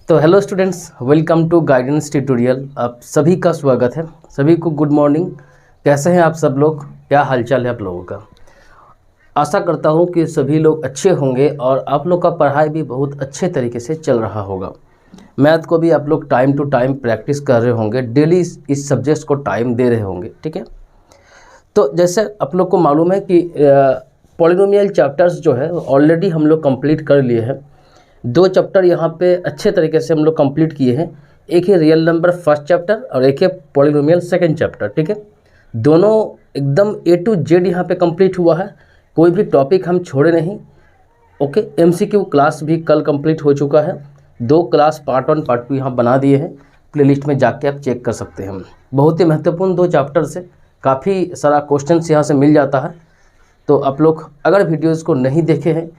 तो hello students, welcome to guidance tutorial. आप सभी का स्वागत है। सभी को गुड मॉर्निंग। कैसे हैं आप सब लोग? क्या हालचाल है आप लोगों का? आशा करता हूं कि सभी लोग अच्छे होंगे और आप लोग का पढ़ाई भी बहुत अच्छे तरीके से चल रहा होगा। मैथ को भी आप लोग टाइम टू टाइम प्रैक्टिस कर रहे होंगे, डेली इस सब्जेक्ट को टाइम दे रहे होंगे। ठीक है, तो जैसे आप लोग को मालूम है कि पॉलिनोमियल चैप्टर्स जो है ऑलरेडी हम लोग कंप्लीट कर लिए हैं। 2 चैप्टर यहाँ पे अच्छे तरीके से हम लोग कंप्लीट किए हैं। एक है रियल नंबर फर्स्ट चैप्टर और एक है पॉलिनोमियल सेकंड चैप्टर। ठीक है, दोनों एकदम A to Z यहाँ पे कंप्लीट हुआ है। कोई भी टॉपिक हम छोड़े नहीं। ओके, MCQ क्लास भी कल कंप्लीट हो चुका है। 2 क्लास पार्ट 1 पार्ट 2 यहाँ बना दिए हैं। प्लेलिस्ट में जाके आप चेक कर सकते हैं। बहुत ही महत्वपूर्ण 2 चैप्टर से काफ़ी सारा क्वेश्चंस यहाँ से मिल जाता है। तो आप लोग अगर वीडियोज़ को नहीं देखे हैं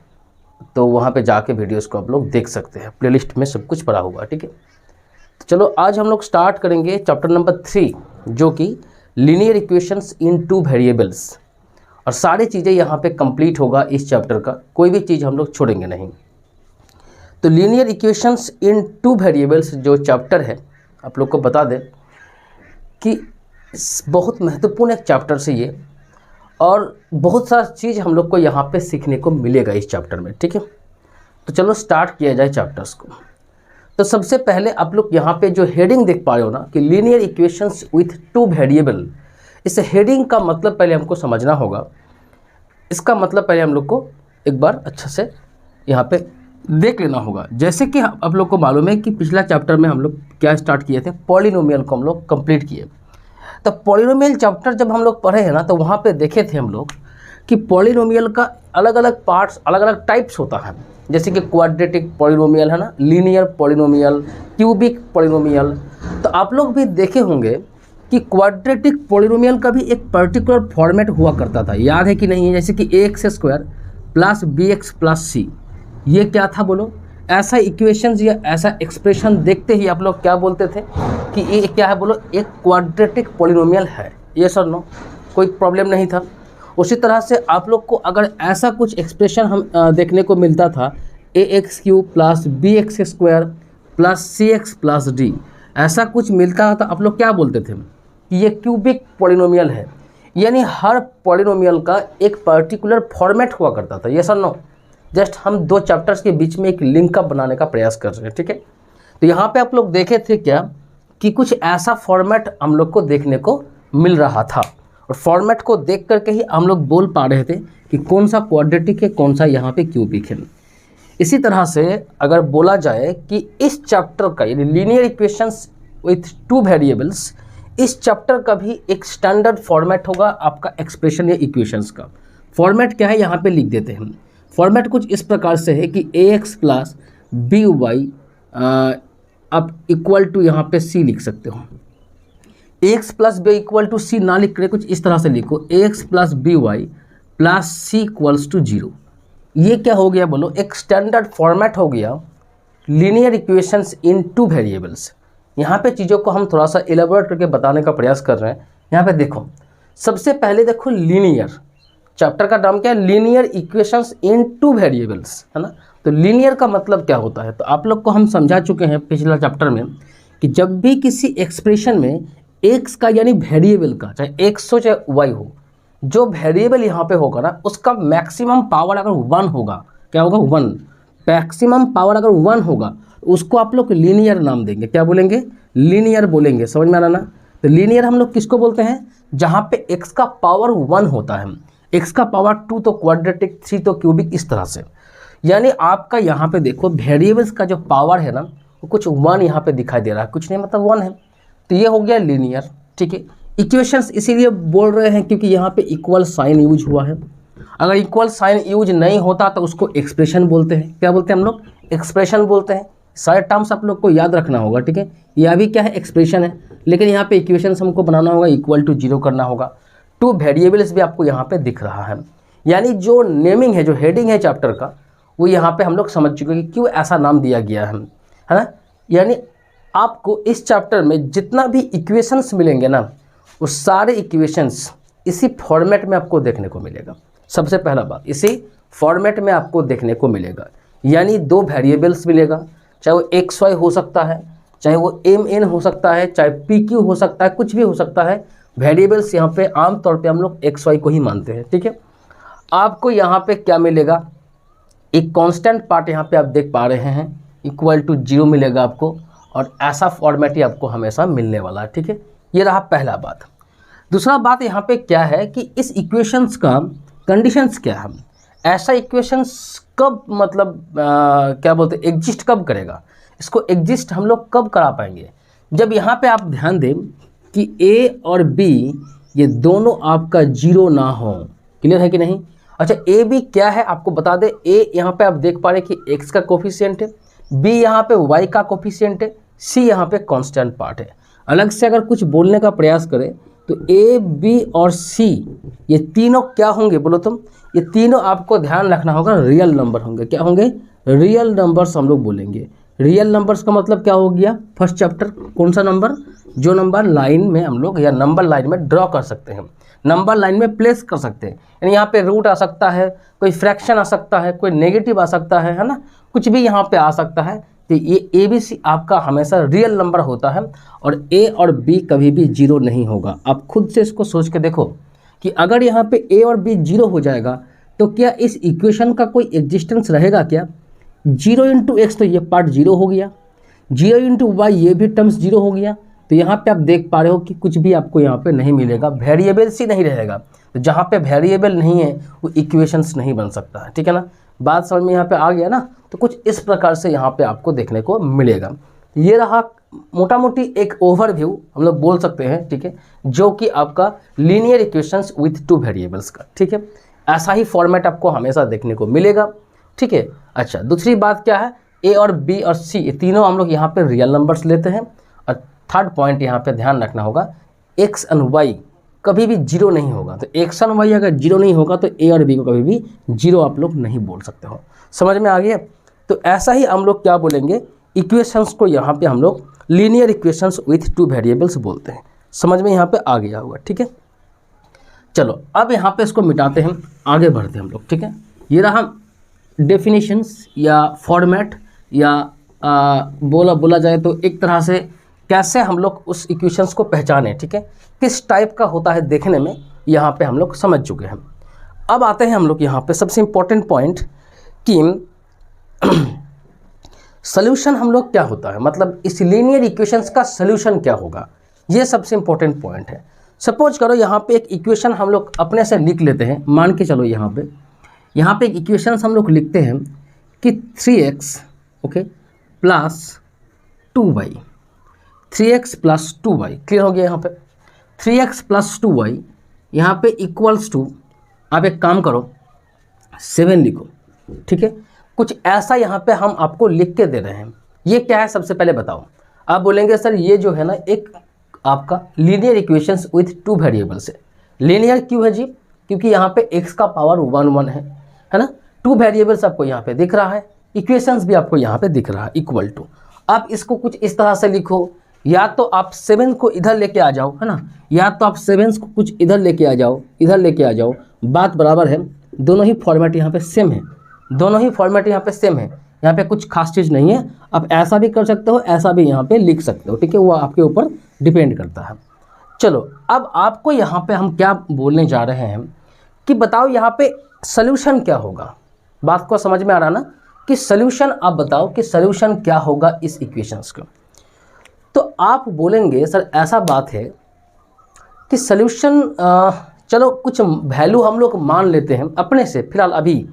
तो वहाँ पे जाके वीडियोस को आप लोग देख सकते हैं। प्लेलिस्ट में सब कुछ पड़ा हुआ है। ठीक है, तो चलो आज हम लोग स्टार्ट करेंगे चैप्टर नंबर 3 जो कि लीनियर इक्वेशंस इन 2 वेरिएबल्स। और सारी चीज़ें यहाँ पे कंप्लीट होगा इस चैप्टर का, कोई भी चीज़ हम लोग छोड़ेंगे नहीं। तो लीनियर इक्वेशंस इन 2 वेरिएबल्स जो चैप्टर है, आप लोग को बता दें कि बहुत महत्वपूर्ण एक चैप्टर से ये, और बहुत सारा चीज़ हम लोग को यहाँ पे सीखने को मिलेगा इस चैप्टर में। ठीक है, तो चलो स्टार्ट किया जाए चैप्टर्स को। तो सबसे पहले आप लोग यहाँ पे जो हेडिंग देख पा रहे हो ना कि लीनियर इक्वेशंस विथ 2 वेरिएबल, इस हेडिंग का मतलब पहले हमको समझना होगा। इसका मतलब पहले हम लोग को एक बार अच्छा से यहाँ पे देख लेना होगा। जैसे कि आप लोग को मालूम है कि पिछला चैप्टर में हम लोग क्या स्टार्ट किए थे, पॉलिनोमियल को हम लोग कंप्लीट किए। तो पॉलिनोमियल चैप्टर जब हम लोग पढ़े हैं ना, तो वहाँ पे देखे थे हम लोग कि पॉलिनोमियल का अलग अलग पार्ट्स, अलग अलग टाइप्स होता है। जैसे कि क्वाड्रेटिक पॉलिनोमियल है ना, लीनियर पॉलिनोमियल, क्यूबिक पॉलिनोमियल। तो आप लोग भी देखे होंगे कि क्वाड्रेटिक पॉलिनोमियल का भी एक पर्टिकुलर फॉर्मेट हुआ करता था। याद है कि नहीं है? जैसे कि ax² + bx + c, ये क्या था बोलो? ऐसा इक्वेशंस या ऐसा एक्सप्रेशन देखते ही आप लोग क्या बोलते थे कि ये क्या है बोलो? एक क्वाड्रेटिक पॉलिनोमियल है। ये सर नो, कोई प्रॉब्लम नहीं था। उसी तरह से आप लोग को अगर ऐसा कुछ एक्सप्रेशन हम देखने को मिलता था, ax³ + bx² + cx + d, ऐसा कुछ मिलता था, आप लोग क्या बोलते थे कि ये क्यूबिक पॉलिनोमियल है। यानी हर पॉलिनोमियल का एक पर्टिकुलर फॉर्मेट हुआ करता था। ये सर नो, जस्ट हम 2 चैप्टर्स के बीच में एक लिंक अप बनाने का प्रयास कर रहे हैं। ठीक है, तो यहाँ पे आप लोग देखे थे क्या कि कुछ ऐसा फॉर्मेट हम लोग को देखने को मिल रहा था, और फॉर्मेट को देख करके ही हम लोग बोल पा रहे थे कि कौन सा क्वाड्रेटिक है, कौन सा यहाँ पे क्यूबिक है। इसी तरह से अगर बोला जाए कि इस चैप्टर का यानी लीनियर इक्वेशंस विथ 2 वेरिएबल्स, इस चैप्टर का भी एक स्टैंडर्ड फॉर्मेट होगा आपका एक्सप्रेशन या इक्वेशंस का। फॉर्मेट क्या है यहाँ पे लिख देते हैं। फॉर्मेट कुछ इस प्रकार से है कि ax + by आप इक्वल टू यहाँ पे c लिख सकते हो। ax + by = c ना लिख कर कुछ इस तरह से लिखो, ax + by + c = 0। ये क्या हो गया बोलो? एक स्टैंडर्ड फॉर्मेट हो गया लीनियर इक्वेशंस इन 2 वेरिएबल्स। यहाँ पे चीज़ों को हम थोड़ा सा एलाबोरेट करके बताने का प्रयास कर रहे हैं। यहाँ पे देखो, सबसे पहले देखो लीनियर, चैप्टर का नाम क्या है? लीनियर इक्वेशंस इन 2 वेरिएबल्स, है ना। तो लीनियर का मतलब क्या होता है? तो आप लोग को हम समझा चुके हैं पिछला चैप्टर में कि जब भी किसी एक्सप्रेशन में x का यानी वेरिएबल का, चाहे x हो चाहे y हो, जो वेरिएबल यहाँ पे होगा ना, उसका मैक्सिमम पावर अगर 1 होगा, क्या होगा? 1। मैक्सिमम पावर अगर 1 होगा, उसको आप लोग लीनियर नाम देंगे। क्या बोलेंगे? लीनियर बोलेंगे। समझ में आ रहा ना? तो लीनियर हम लोग किसको बोलते हैं? जहाँ पे x का पावर 1 होता है। x का पावर 2 तो क्वाड्रेटिक, 3 तो क्यूबिक, इस तरह से। यानी आपका यहाँ पे देखो वेरिएबल्स का जो पावर है ना, वो कुछ 1 यहाँ पे दिखाई दे रहा है, कुछ नहीं मतलब 1 है। तो ये हो गया लीनियर। ठीक है, इक्वेशंस इसीलिए बोल रहे हैं क्योंकि यहाँ पे इक्वल साइन यूज हुआ है। अगर इक्वल साइन यूज नहीं होता तो उसको एक्सप्रेशन बोलते हैं। क्या बोलते हैं हम लोग? एक्सप्रेशन बोलते हैं। सारे टर्म्स आप लोग को याद रखना होगा। ठीक है, यह भी क्या है? एक्सप्रेशन है। लेकिन यहाँ पे इक्वेशंस हमको बनाना होगा, = 0 करना होगा। 2 वेरिएबल्स भी आपको यहाँ पे दिख रहा है। यानी जो नेमिंग है, जो हेडिंग है चैप्टर का, वो यहाँ पे हम लोग समझ चुके हैं कि क्यों ऐसा नाम दिया गया है ना। यानी आपको इस चैप्टर में जितना भी इक्वेशंस मिलेंगे ना, वो सारे इक्वेशंस इसी फॉर्मेट में आपको देखने को मिलेगा। सबसे पहला बात, इसी फॉर्मेट में आपको देखने को मिलेगा। यानी 2 वेरिएबल्स मिलेगा, चाहे वो XY हो सकता है, चाहे वो MN हो सकता है, चाहे PQ हो सकता है, कुछ भी हो सकता है। वेरिएबल्स यहाँ पे आमतौर पे हम लोग XY को ही मानते हैं, ठीक है। आपको यहाँ पे क्या मिलेगा, एक कांस्टेंट पार्ट यहाँ पे आप देख पा रहे हैं, इक्वल टू 0 मिलेगा आपको, और ऐसा फॉर्मेट ही आपको हमेशा मिलने वाला है, ठीक है। ये रहा पहला बात। दूसरा बात यहाँ पे क्या है कि इस इक्वेशंस का कंडीशंस क्या है, ऐसा इक्वेशंस कब मतलब क्या बोलते हैं एग्जिस्ट कब करेगा, इसको एग्जिस्ट हम लोग कब करा पाएंगे, जब यहाँ पे आप ध्यान दें कि A और B ये दोनों आपका 0 ना हो। क्लियर है कि नहीं? अच्छा, A B क्या है आपको बता दें। A यहाँ पे आप देख पा रहे हैं कि X का कोफिशिएंट है, B यहाँ पे Y का कोफिशिएंट है, C यहाँ पे कांस्टेंट पार्ट है। अलग से अगर कुछ बोलने का प्रयास करें तो A B और C ये तीनों क्या होंगे बोलो तुम, ये तीनों आपको ध्यान रखना होगा रियल नंबर होंगे। क्या होंगे? रियल नंबर्स हम लोग बोलेंगे। रियल नंबर्स का मतलब क्या हो गया, फर्स्ट चैप्टर कौन सा नंबर, जो नंबर लाइन में हम लोग या नंबर लाइन में ड्रॉ कर सकते हैं, नंबर लाइन में प्लेस कर सकते हैं। यानी यहाँ पे रूट आ सकता है, कोई फ्रैक्शन आ सकता है, कोई नेगेटिव आ सकता है ना, कुछ भी यहाँ पे आ सकता है। तो ये ABC आपका हमेशा रियल नंबर होता है और A और B कभी भी 0 नहीं होगा। आप खुद से इसको सोच के देखो कि अगर यहाँ पे A और B 0 हो जाएगा तो क्या इस इक्वेशन का कोई एग्जिस्टेंस रहेगा क्या? 0 इंटू एक्स तो ये पार्ट 0 हो गया, 0 इंटू वाई ये भी टर्म्स 0 हो गया। तो यहाँ पे आप देख पा रहे हो कि कुछ भी आपको यहाँ पे नहीं मिलेगा, वेरिएबल्स ही नहीं रहेगा। तो जहाँ पे वेरिएबल नहीं है वो इक्वेशंस नहीं बन सकता है, ठीक है ना। बात समझ में यहाँ पे आ गया ना। तो कुछ इस प्रकार से यहाँ पे आपको देखने को मिलेगा। ये रहा मोटा मोटी एक ओवरव्यू हम लोग बोल सकते हैं, ठीक है, जो कि आपका लीनियर इक्वेशंस विथ 2 वेरिएबल्स का, ठीक है। ऐसा ही फॉर्मेट आपको हमेशा देखने को मिलेगा, ठीक है। अच्छा, दूसरी बात क्या है, A और B और C ये तीनों हम लोग यहाँ पे रियल नंबर्स लेते हैं। और थर्ड पॉइंट यहाँ पे ध्यान रखना होगा, X और Y कभी भी 0 नहीं होगा। तो X और Y अगर 0 नहीं होगा तो A और B को कभी भी 0 आप लोग नहीं बोल सकते हो। समझ में आ गया? तो ऐसा ही हम लोग क्या बोलेंगे, इक्वेशंस को यहाँ पे हम लोग लीनियर इक्वेशंस विथ 2 वेरिएबल्स बोलते हैं। समझ में यहाँ पे आ गया होगा, ठीक है। चलो अब यहाँ पे इसको मिटाते हैं, आगे बढ़ते हैं हम लोग, ठीक है। ये रहा डेफिनेशंस या फॉर्मेट या बोला जाए तो एक तरह से कैसे हम लोग उस इक्वेशंस को पहचानें, ठीक है, किस टाइप का होता है देखने में, यहाँ पे हम लोग समझ चुके हैं। अब आते हैं हम लोग यहाँ पे सबसे इम्पोर्टेंट पॉइंट कि सॉल्यूशन हम लोग क्या होता है, मतलब इस लीनियर इक्वेशंस का सॉल्यूशन क्या होगा, ये सबसे इम्पोर्टेंट पॉइंट है। सपोज करो यहाँ पे एक इक्वेशन हम लोग अपने से लिख लेते हैं, मान के चलो यहाँ पे एक इक्वेशन हम लोग लिखते हैं कि 3x okay plus 2y, 3x plus 2y, clear हो गया। यहाँ पे 3x प्लस 2y यहाँ पे इक्वल्स टू, आप एक काम करो 7 लिखो, ठीक है। कुछ ऐसा यहाँ पे हम आपको लिख के दे रहे हैं। ये क्या है सबसे पहले बताओ। आप बोलेंगे सर ये जो है ना एक आपका लीनियर इक्वेशंस विथ 2 वेरिएबल्स है। लीनियर क्यों है जी? क्योंकि यहाँ पे x का पावर 1 है ना, 2 वेरिएबल्स आपको यहाँ पे दिख रहा है, इक्वेशंस भी आपको यहाँ पे दिख रहा है इक्वल टू। आप इसको कुछ इस तरह से लिखो, या तो आप 7 को इधर लेके आ जाओ, है ना, या तो आप 7 को कुछ इधर लेके आ जाओ, इधर लेके आ जाओ, बात बराबर है। दोनों ही फॉर्मेट यहाँ पे सेम है, दोनों ही फॉर्मेट यहाँ पे सेम है, यहाँ पे कुछ खास चीज़ नहीं है। आप ऐसा भी कर सकते हो, ऐसा भी यहाँ पे लिख सकते हो, ठीक है, वो आपके ऊपर डिपेंड करता है। चलो अब आपको यहाँ पे हम क्या बोलने जा रहे हैं कि बताओ यहाँ पे सॉल्यूशन क्या होगा। बात को समझ में आ रहा ना कि सॉल्यूशन, आप बताओ कि सॉल्यूशन क्या होगा इस इक्वेशंस का। तो आप बोलेंगे सर ऐसा बात है कि सॉल्यूशन, चलो कुछ वैल्यू हम लोग मान लेते हैं अपने से फिलहाल, अभी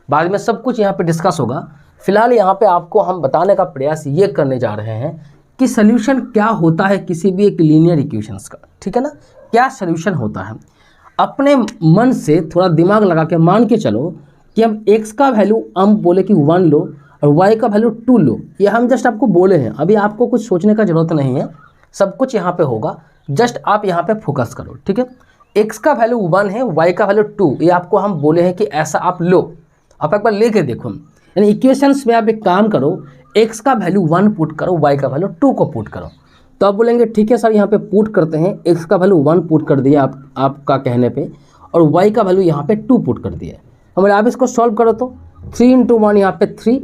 बाद में सब कुछ यहाँ पे डिस्कस होगा। फिलहाल यहाँ पे आपको हम बताने का प्रयास ये करने जा रहे हैं कि सॉल्यूशन क्या होता है किसी भी एक लीनियर इक्वेशंस का, ठीक है ना, क्या सॉल्यूशन होता है। अपने मन से थोड़ा दिमाग लगा के मान के चलो कि हम x का वैल्यू हम बोले कि 1 लो और y का वैल्यू 2 लो। ये हम जस्ट आपको बोले हैं, अभी आपको कुछ सोचने का ज़रूरत नहीं है, सब कुछ यहाँ पे होगा, जस्ट आप यहाँ पे फोकस करो, ठीक है। x का वैल्यू 1 है, y का वैल्यू 2, ये आपको हम बोले हैं कि ऐसा आप लो। आप एक बार लेके देखो, यानी इक्वेशंस में आप एक काम करो, x का वैल्यू 1 पुट करो, y का वैल्यू 2 को पुट करो। तो आप बोलेंगे ठीक है सर यहाँ पे पुट करते हैं, x का वैल्यू 1 पुट कर दिया आपका कहने पे, और y का वैल्यू यहाँ पे 2 पुट कर दिया। हमारे आप इसको सॉल्व करो तो 3 × 1 यहाँ पे 3,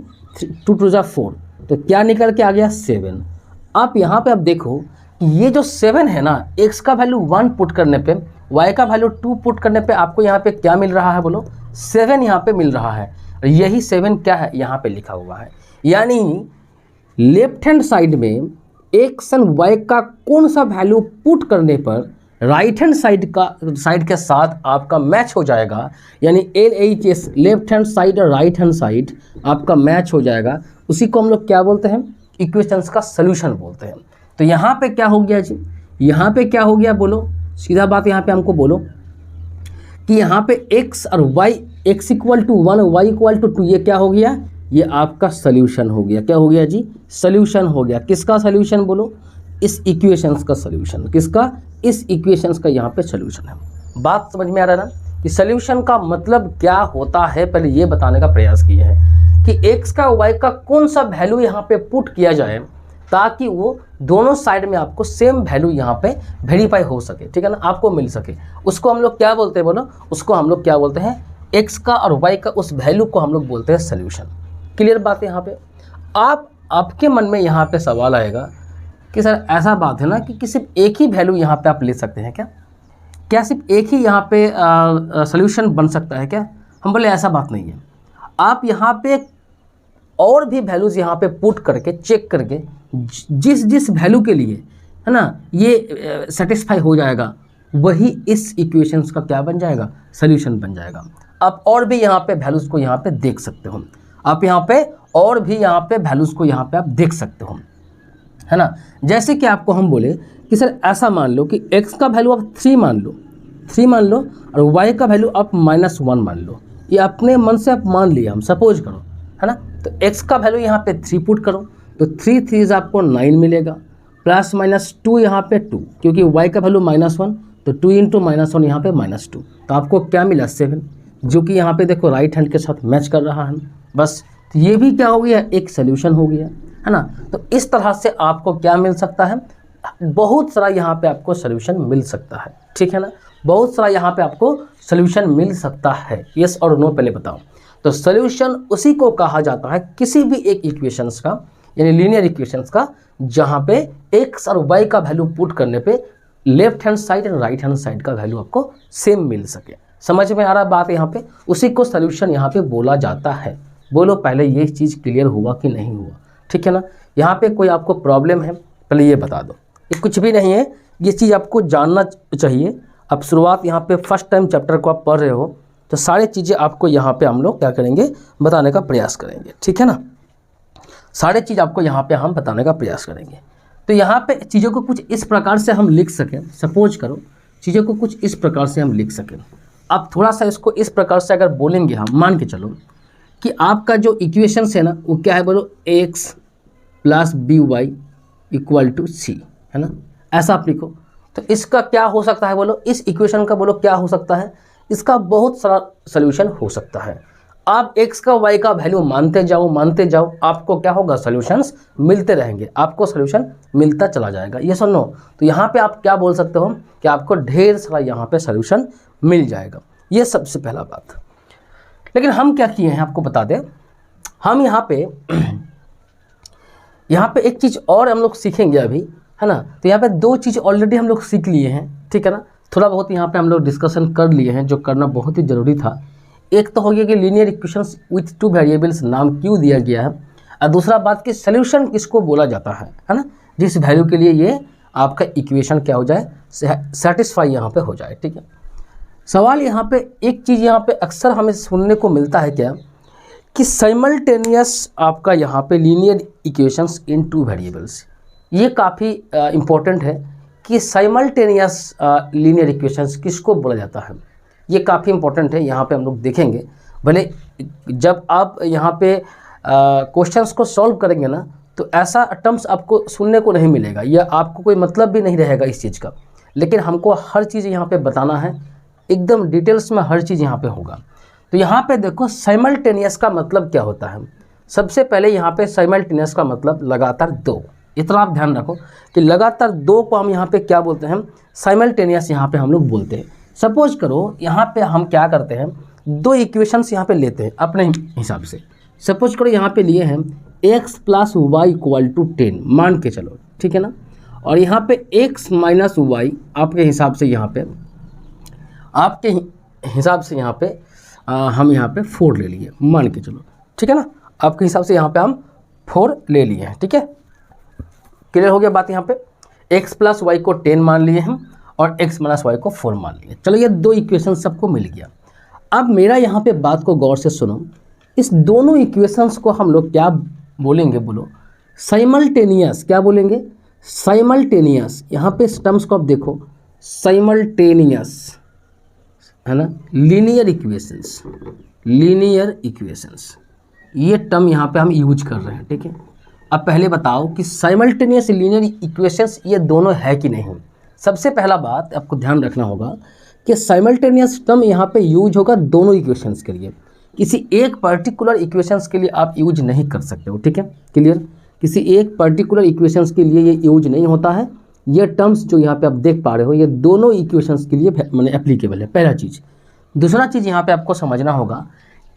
2 × 4, तो क्या निकल के आ गया 7। आप यहाँ पे अब देखो कि ये जो 7 है ना, x का वैल्यू 1 पुट करने पे, y का वैल्यू 2 पुट करने पे आपको यहाँ पे क्या मिल रहा है बोलो, 7 यहाँ पे मिल रहा है। यही 7 क्या है यहाँ पे लिखा हुआ है। यानी लेफ्ट हैंड साइड में x एंड y का कौन सा वैल्यू पुट करने पर राइट हैंड साइड के साथ आपका मैच हो जाएगा, यानी LHS लेफ्ट हैंड साइड और राइट हैंड साइड आपका मैच हो जाएगा, उसी को हम लोग क्या बोलते हैं, इक्वेशंस का सॉल्यूशन बोलते हैं। तो यहाँ पे क्या हो गया जी, यहाँ पे क्या हो गया बोलो, सीधा बात यहाँ पे हमको बोलो कि यहाँ पे x और y, x equal to 1 y equal to 2, ये क्या हो गया, ये आपका सॉल्यूशन हो गया। क्या हो गया जी, सॉल्यूशन हो गया। किसका सॉल्यूशन बोलो, इस इक्वेशंस का सॉल्यूशन। किसका, इस इक्वेशंस का यहाँ पे सॉल्यूशन है। बात समझ में आ रहा है ना कि सॉल्यूशन का मतलब क्या होता है, पहले ये बताने का प्रयास किए हैं कि x का y का कौन सा वैल्यू यहाँ पे पुट किया जाए ताकि वो दोनों साइड में आपको सेम वैल्यू यहाँ पे वेरीफाई हो सके, ठीक है ना, आपको मिल सके। उसको हम लोग क्या बोलते हैं बोलो, उसको हम लोग क्या बोलते हैं, x का और y का उस वैल्यू को हम लोग बोलते हैं सॉल्यूशन। क्लियर बात है। यहाँ पे आपके मन में यहाँ पे सवाल आएगा कि सर ऐसा बात है ना कि सिर्फ एक ही वैल्यू यहाँ पे आप ले सकते हैं क्या सिर्फ एक ही यहाँ पे सॉल्यूशन बन सकता है क्या? हम बोले ऐसा बात नहीं है। आप यहाँ पे और भी वैल्यूज़ यहाँ पे पुट करके चेक करके जिस वैल्यू के लिए है ना ये सेटिस्फाई हो जाएगा, वही इस इक्वेशंस का क्या बन जाएगा, सॉल्यूशन बन जाएगा। आप और भी यहाँ पे वैल्यूज़ को यहाँ पे देख सकते हो, आप यहाँ पे और भी यहाँ पे वैल्यूज़ को यहाँ पे आप देख सकते हो, है ना। जैसे कि आपको हम बोले कि सर ऐसा मान लो कि x का वैल्यू आप 3 मान लो और y का वैल्यू आप -1 मान लो। ये अपने मन से आप मान लिया, हम सपोज करो, है ना। तो x का वैल्यू यहाँ पे 3 पुट करो तो 3 3 आपको 9 मिलेगा, प्लस -2 यहाँ पे 2, क्योंकि y का वैल्यू -1 तो 2 इंटू -1 यहाँ पे -2, तो आपको क्या मिला 7, जो कि यहाँ पे देखो राइट हैंड के साथ मैच कर रहा है। बस तो ये भी क्या हो गया, एक सोल्यूशन हो गया, है ना। तो इस तरह से आपको क्या मिल सकता है, बहुत सारा यहाँ पे आपको सोल्यूशन मिल सकता है, ठीक है ना। बहुत सारा यहाँ पे आपको सोल्यूशन मिल सकता है, यस और नो पहले बताओ। तो सोल्यूशन उसी को कहा जाता है किसी भी एक इक्वेशंस का, यानी लीनियर इक्वेशंस का, जहाँ पे x और y का वैल्यू पुट करने पे लेफ्ट हैंड साइड और राइट हैंड साइड का वैल्यू आपको सेम मिल सके। समझ में आ रहा बात यहाँ पे, उसी को सोल्यूशन यहाँ पे बोला जाता है। बोलो पहले ये चीज़ क्लियर हुआ कि नहीं हुआ, ठीक है ना। यहाँ पे कोई आपको प्रॉब्लम है पहले ये बता दो, ये कुछ भी नहीं है, ये चीज़ आपको जानना चाहिए। अब शुरुआत यहाँ पे फर्स्ट टाइम चैप्टर को आप पढ़ रहे हो तो सारी चीज़ें आपको यहाँ पे हम लोग क्या करेंगे, बताने का प्रयास करेंगे, ठीक है ना। सारे चीज़ आपको यहाँ पे हम बताने का प्रयास करेंगे। तो यहाँ पे चीज़ों को कुछ इस प्रकार से हम लिख सकें, सपोज करो चीज़ों को कुछ इस प्रकार से हम लिख सकें। अब थोड़ा सा इसको इस प्रकार से अगर बोलेंगे हम, मान के चलो कि आपका जो इक्वेशंस है ना वो क्या है बोलो, x plus by equal to c, है ना, ऐसा आप लिखो। तो इसका क्या हो सकता है बोलो, इस इक्वेशन का बोलो क्या हो सकता है, इसका बहुत सारा सोल्यूशन हो सकता है। आप x का y का वैल्यू मानते जाओ, आपको क्या होगा, सोल्यूशंस मिलते रहेंगे, आपको सोल्यूशन मिलता चला जाएगा, ये सुनो। तो यहाँ पे आप क्या बोल सकते हो कि आपको ढेर सारा यहाँ पे सोल्यूशन मिल जाएगा, ये सबसे पहला बात। लेकिन हम क्या किए हैं आपको बता दें, हम यहाँ पे एक चीज़ और हम लोग सीखेंगे अभी, है ना। तो यहाँ पे 2 चीज़ ऑलरेडी हम लोग सीख लिए हैं, ठीक है ना। थोड़ा बहुत यहाँ पे हम लोग डिस्कशन कर लिए हैं, जो करना बहुत ही ज़रूरी था। एक तो हो गया कि लीनियर इक्वेशंस विथ 2 वेरिएबल्स नाम क्यों दिया गया है, और दूसरा बात कि सोल्यूशन किसको बोला जाता है ना, जिस वैल्यू के लिए ये आपका इक्वेशन क्या हो जाए, सेटिस्फाई यहाँ पे हो जाए, ठीक है। सवाल यहाँ पे एक चीज़ यहाँ पे अक्सर हमें सुनने को मिलता है क्या, कि साइमल्टेनियस आपका यहाँ पे लीनियर इक्वेशंस इन 2 वेरिएबल्स, ये काफ़ी इम्पोर्टेंट है कि साइमल्टेनियस लीनियर इक्वेशंस किसको बोला जाता है, ये काफ़ी इंपॉर्टेंट है। यहाँ पे हम लोग देखेंगे, भले जब आप यहाँ पे क्वेश्चंस को सॉल्व करेंगे ना तो ऐसा टर्म्स आपको सुनने को नहीं मिलेगा, या आपको कोई मतलब भी नहीं रहेगा इस चीज़ का, लेकिन हमको हर चीज़ यहाँ पे बताना है, एकदम डिटेल्स में हर चीज़ यहाँ पे होगा। तो यहाँ पे देखो साइमल्टेनियस का मतलब क्या होता है। सबसे पहले यहाँ पे साइमल्टेनियस का मतलब लगातार 2, इतना आप ध्यान रखो कि लगातार 2 को हम यहाँ पे क्या बोलते हैं, साइमल्टेनियस यहाँ पे हम लोग बोलते हैं। सपोज करो यहाँ पे हम क्या करते हैं, 2 इक्वेशंस यहाँ पे लेते हैं अपने हिसाब से। सपोज करो यहाँ पे लिए हैं x plus y equal to 10 मान के चलो, ठीक है ना। और यहाँ पे x माइनस वाई आपके हिसाब से यहाँ पे हम यहाँ पे 4 ले लिए मान के चलो, ठीक है ना। आपके हिसाब से यहाँ पे हम 4 ले लिए हैं, ठीक है। क्लियर हो गया बात। यहाँ पे x प्लस वाई को 10 मान लिए हम और x माइनस वाई को 4 मान लिए। चलो ये दो इक्वेशन सबको मिल गया। अब मेरा यहाँ पे बात को गौर से सुनो, इस दोनों इक्वेशंस को हम लोग क्या बोलेंगे, बोलो साइमल्टेनियस। क्या बोलेंगे? साइमल्टेनियस। यहाँ पे टर्म्स को आप देखो, साइमल्टेनियस है ना, लीनियर इक्वेशंस, ये टर्म यहाँ पे हम यूज कर रहे हैं, ठीक है। अब पहले बताओ कि साइमल्टेनियस लीनियर इक्वेशंस ये दोनों है कि नहीं। सबसे पहला बात आपको ध्यान रखना होगा कि साइमल्टेनियस टर्म यहाँ पे यूज होगा दोनों इक्वेशंस के लिए, किसी एक पर्टिकुलर इक्वेशंस के लिए आप यूज नहीं कर सकते हो, ठीक है। क्लियर? किसी एक पर्टिकुलर इक्वेशंस के लिए ये यूज नहीं होता है। ये टर्म्स जो यहाँ पे आप देख पा रहे हो ये दोनों इक्वेशंस के लिए माने एप्लीकेबल है, पहला चीज़। दूसरा चीज़ यहाँ पे आपको समझना होगा,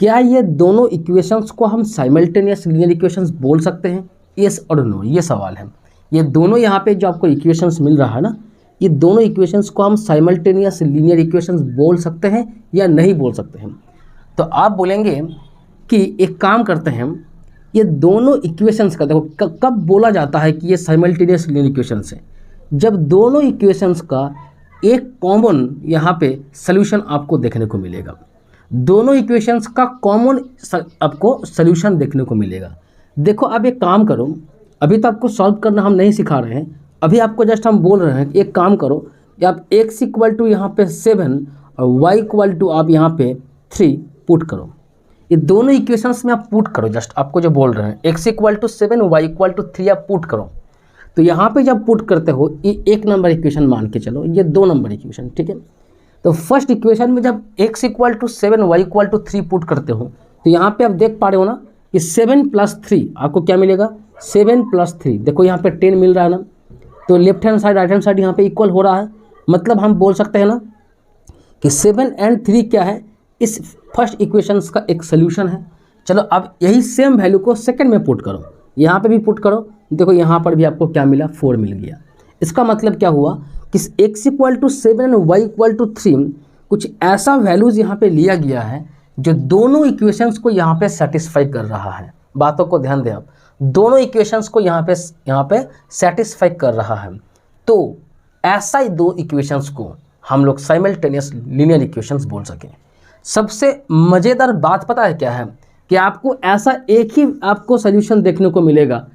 क्या ये दोनों इक्वेशंस को हम साइमल्टेनियस लीनियर इक्वेशंस बोल सकते हैं? येस और नो, ये सवाल है। ये दोनों यहाँ पे जो आपको इक्वेशंस मिल रहा है ना, ये दोनों इक्वेशंस को हम साइमल्टेनियस लीनियर इक्वेशंस बोल सकते हैं या नहीं बोल सकते हैं? तो आप बोलेंगे कि एक काम करते हैं, ये दोनों इक्वेशंस का देखो कब बोला जाता है कि ये साइमल्टेनियस लीनियर इक्वेशंस है, जब दोनों इक्वेशंस का एक कॉमन यहाँ पे सॉल्यूशन आपको देखने को मिलेगा। दोनों इक्वेशंस का कॉमन आपको सॉल्यूशन देखने को मिलेगा। देखो अब एक काम करो, अभी तो आपको सॉल्व करना हम नहीं सिखा रहे हैं, अभी आपको जस्ट हम बोल रहे हैं कि एक काम करो कि आप x इक्वल टू यहाँ पे 7 और y इक्वल टू आप यहाँ पे 3 पुट करो। ये दोनों इक्वेशंस में आप पुट करो, जस्ट आपको जो बोल रहे हैं x equal to 7 y equal to 3 आप पुट करो। तो यहाँ पे जब पुट करते हो ये 1 नंबर इक्वेशन मान के चलो, ये 2 नंबर इक्वेशन, ठीक है। तो फर्स्ट इक्वेशन में जब x equal to 7 y equal to 3 put करते हो तो यहाँ पे आप देख पा रहे हो ना कि 7 प्लस 3 आपको क्या मिलेगा? 7 प्लस 3, देखो यहाँ पे 10 मिल रहा है ना, तो left hand side right hand side यहाँ पे इक्वल हो रहा है। मतलब हम बोल सकते हैं ना कि 7 एंड 3 क्या है? इस फर्स्ट इक्वेशंस का एक सोल्यूशन है। चलो अब यही सेम वैल्यू को सेकंड में पुट करो, यहाँ पे भी पुट करो, देखो यहाँ पर भी आपको क्या मिला? 4 मिल गया। इसका मतलब क्या हुआ कि x equal to 7 and y equal to 3 कुछ ऐसा वैल्यूज़ यहाँ पे लिया गया है जो दोनों इक्वेशंस को यहाँ पे सेटिस्फाई कर रहा है। बातों को ध्यान दें आप, दोनों इक्वेशंस को यहाँ पे सेटिस्फाई कर रहा है। तो ऐसा ही दो इक्वेशंस को हम लोग साइमल्टेनियस लीनियर इक्वेशंस बोल सकें। सबसे मज़ेदार बात पता है क्या है? कि आपको ऐसा एक ही आपको सोल्यूशन देखने को मिलेगा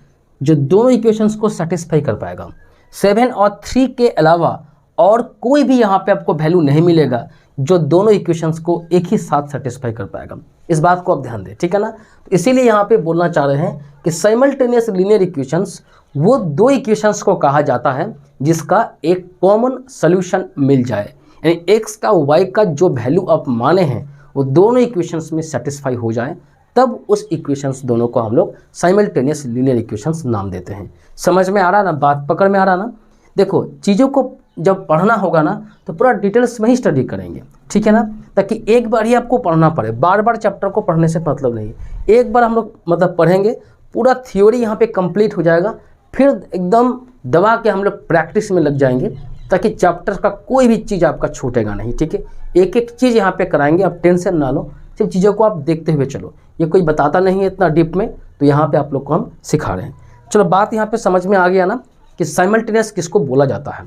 जो दोनों इक्वेशंस को सेटिस्फाई कर पाएगा। 7 और 3 के अलावा और कोई भी यहाँ पे आपको वैल्यू नहीं मिलेगा जो दोनों इक्वेशंस को एक ही साथ सेटिस्फाई कर पाएगा। इस बात को आप ध्यान दें, ठीक है ना। तो इसीलिए यहाँ पे बोलना चाह रहे हैं कि साइमल्टेनियस लीनियर इक्वेशंस वो दो इक्वेशंस को कहा जाता है जिसका एक कॉमन सोल्यूशन मिल जाए, यानी x का y का जो वैल्यू आप माने हैं वो दोनों इक्वेशंस में सेटिस्फाई हो जाए, तब उस इक्वेशंस दोनों को हम लोग साइमल्टेनियस लीनियर इक्वेशंस नाम देते हैं। समझ में आ रहा ना? बात पकड़ में आ रहा ना? देखो चीज़ों को जब पढ़ना होगा ना तो पूरा डिटेल्स में ही स्टडी करेंगे, ठीक है ना, ताकि एक बार ही आपको पढ़ना पड़े, बार बार चैप्टर को पढ़ने से मतलब नहीं। एक बार हम लोग मतलब पढ़ेंगे, पूरा थ्योरी यहाँ पे कंप्लीट हो जाएगा, फिर एकदम दबा के हम लोग प्रैक्टिस में लग जाएंगे ताकि चैप्टर का कोई भी चीज़ आपका छूटेगा नहीं, ठीक है। एक एक चीज़ यहाँ पे कराएंगे, आप टेंशन ना लो, सिर्फ चीज़ों को आप देखते हुए चलो। ये कोई बताता नहीं है इतना डीप में, तो यहाँ पे आप लोग को हम सिखा रहे हैं। चलो बात यहाँ पे समझ में आ गया ना कि साइमल्टेनियस किसको बोला जाता है।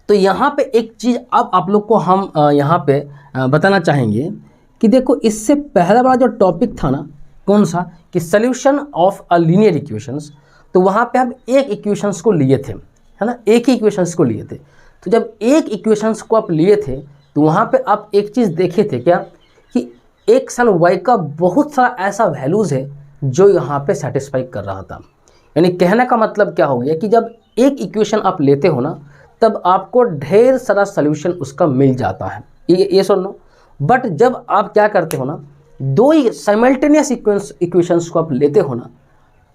तो यहाँ पे एक चीज़ अब आप लोग को हम यहाँ पे बताना चाहेंगे कि देखो इससे पहला वाला जो टॉपिक था ना, कौन सा, कि solution of a linear equations, तो वहाँ पे हम एक इक्वेशंस को लिए थे, है ना, एक ही इक्वेशंस को लिए थे। तो जब एक इक्वेशंस को आप लिए थे तो वहाँ पे आप एक चीज़ देखे थे क्या कि x एंड y का बहुत सारा ऐसा वैल्यूज़ है जो यहाँ पे सेटिस्फाई कर रहा था। यानी कहने का मतलब क्या हो गया कि जब एक इक्वेशन आप लेते हो ना तब आपको ढेर सारा सोल्यूशन उसका मिल जाता है, ये सुनो। बट जब आप क्या करते हो ना, दो ही साइमल्टेनियस इक्वेशंस को आप लेते हो ना,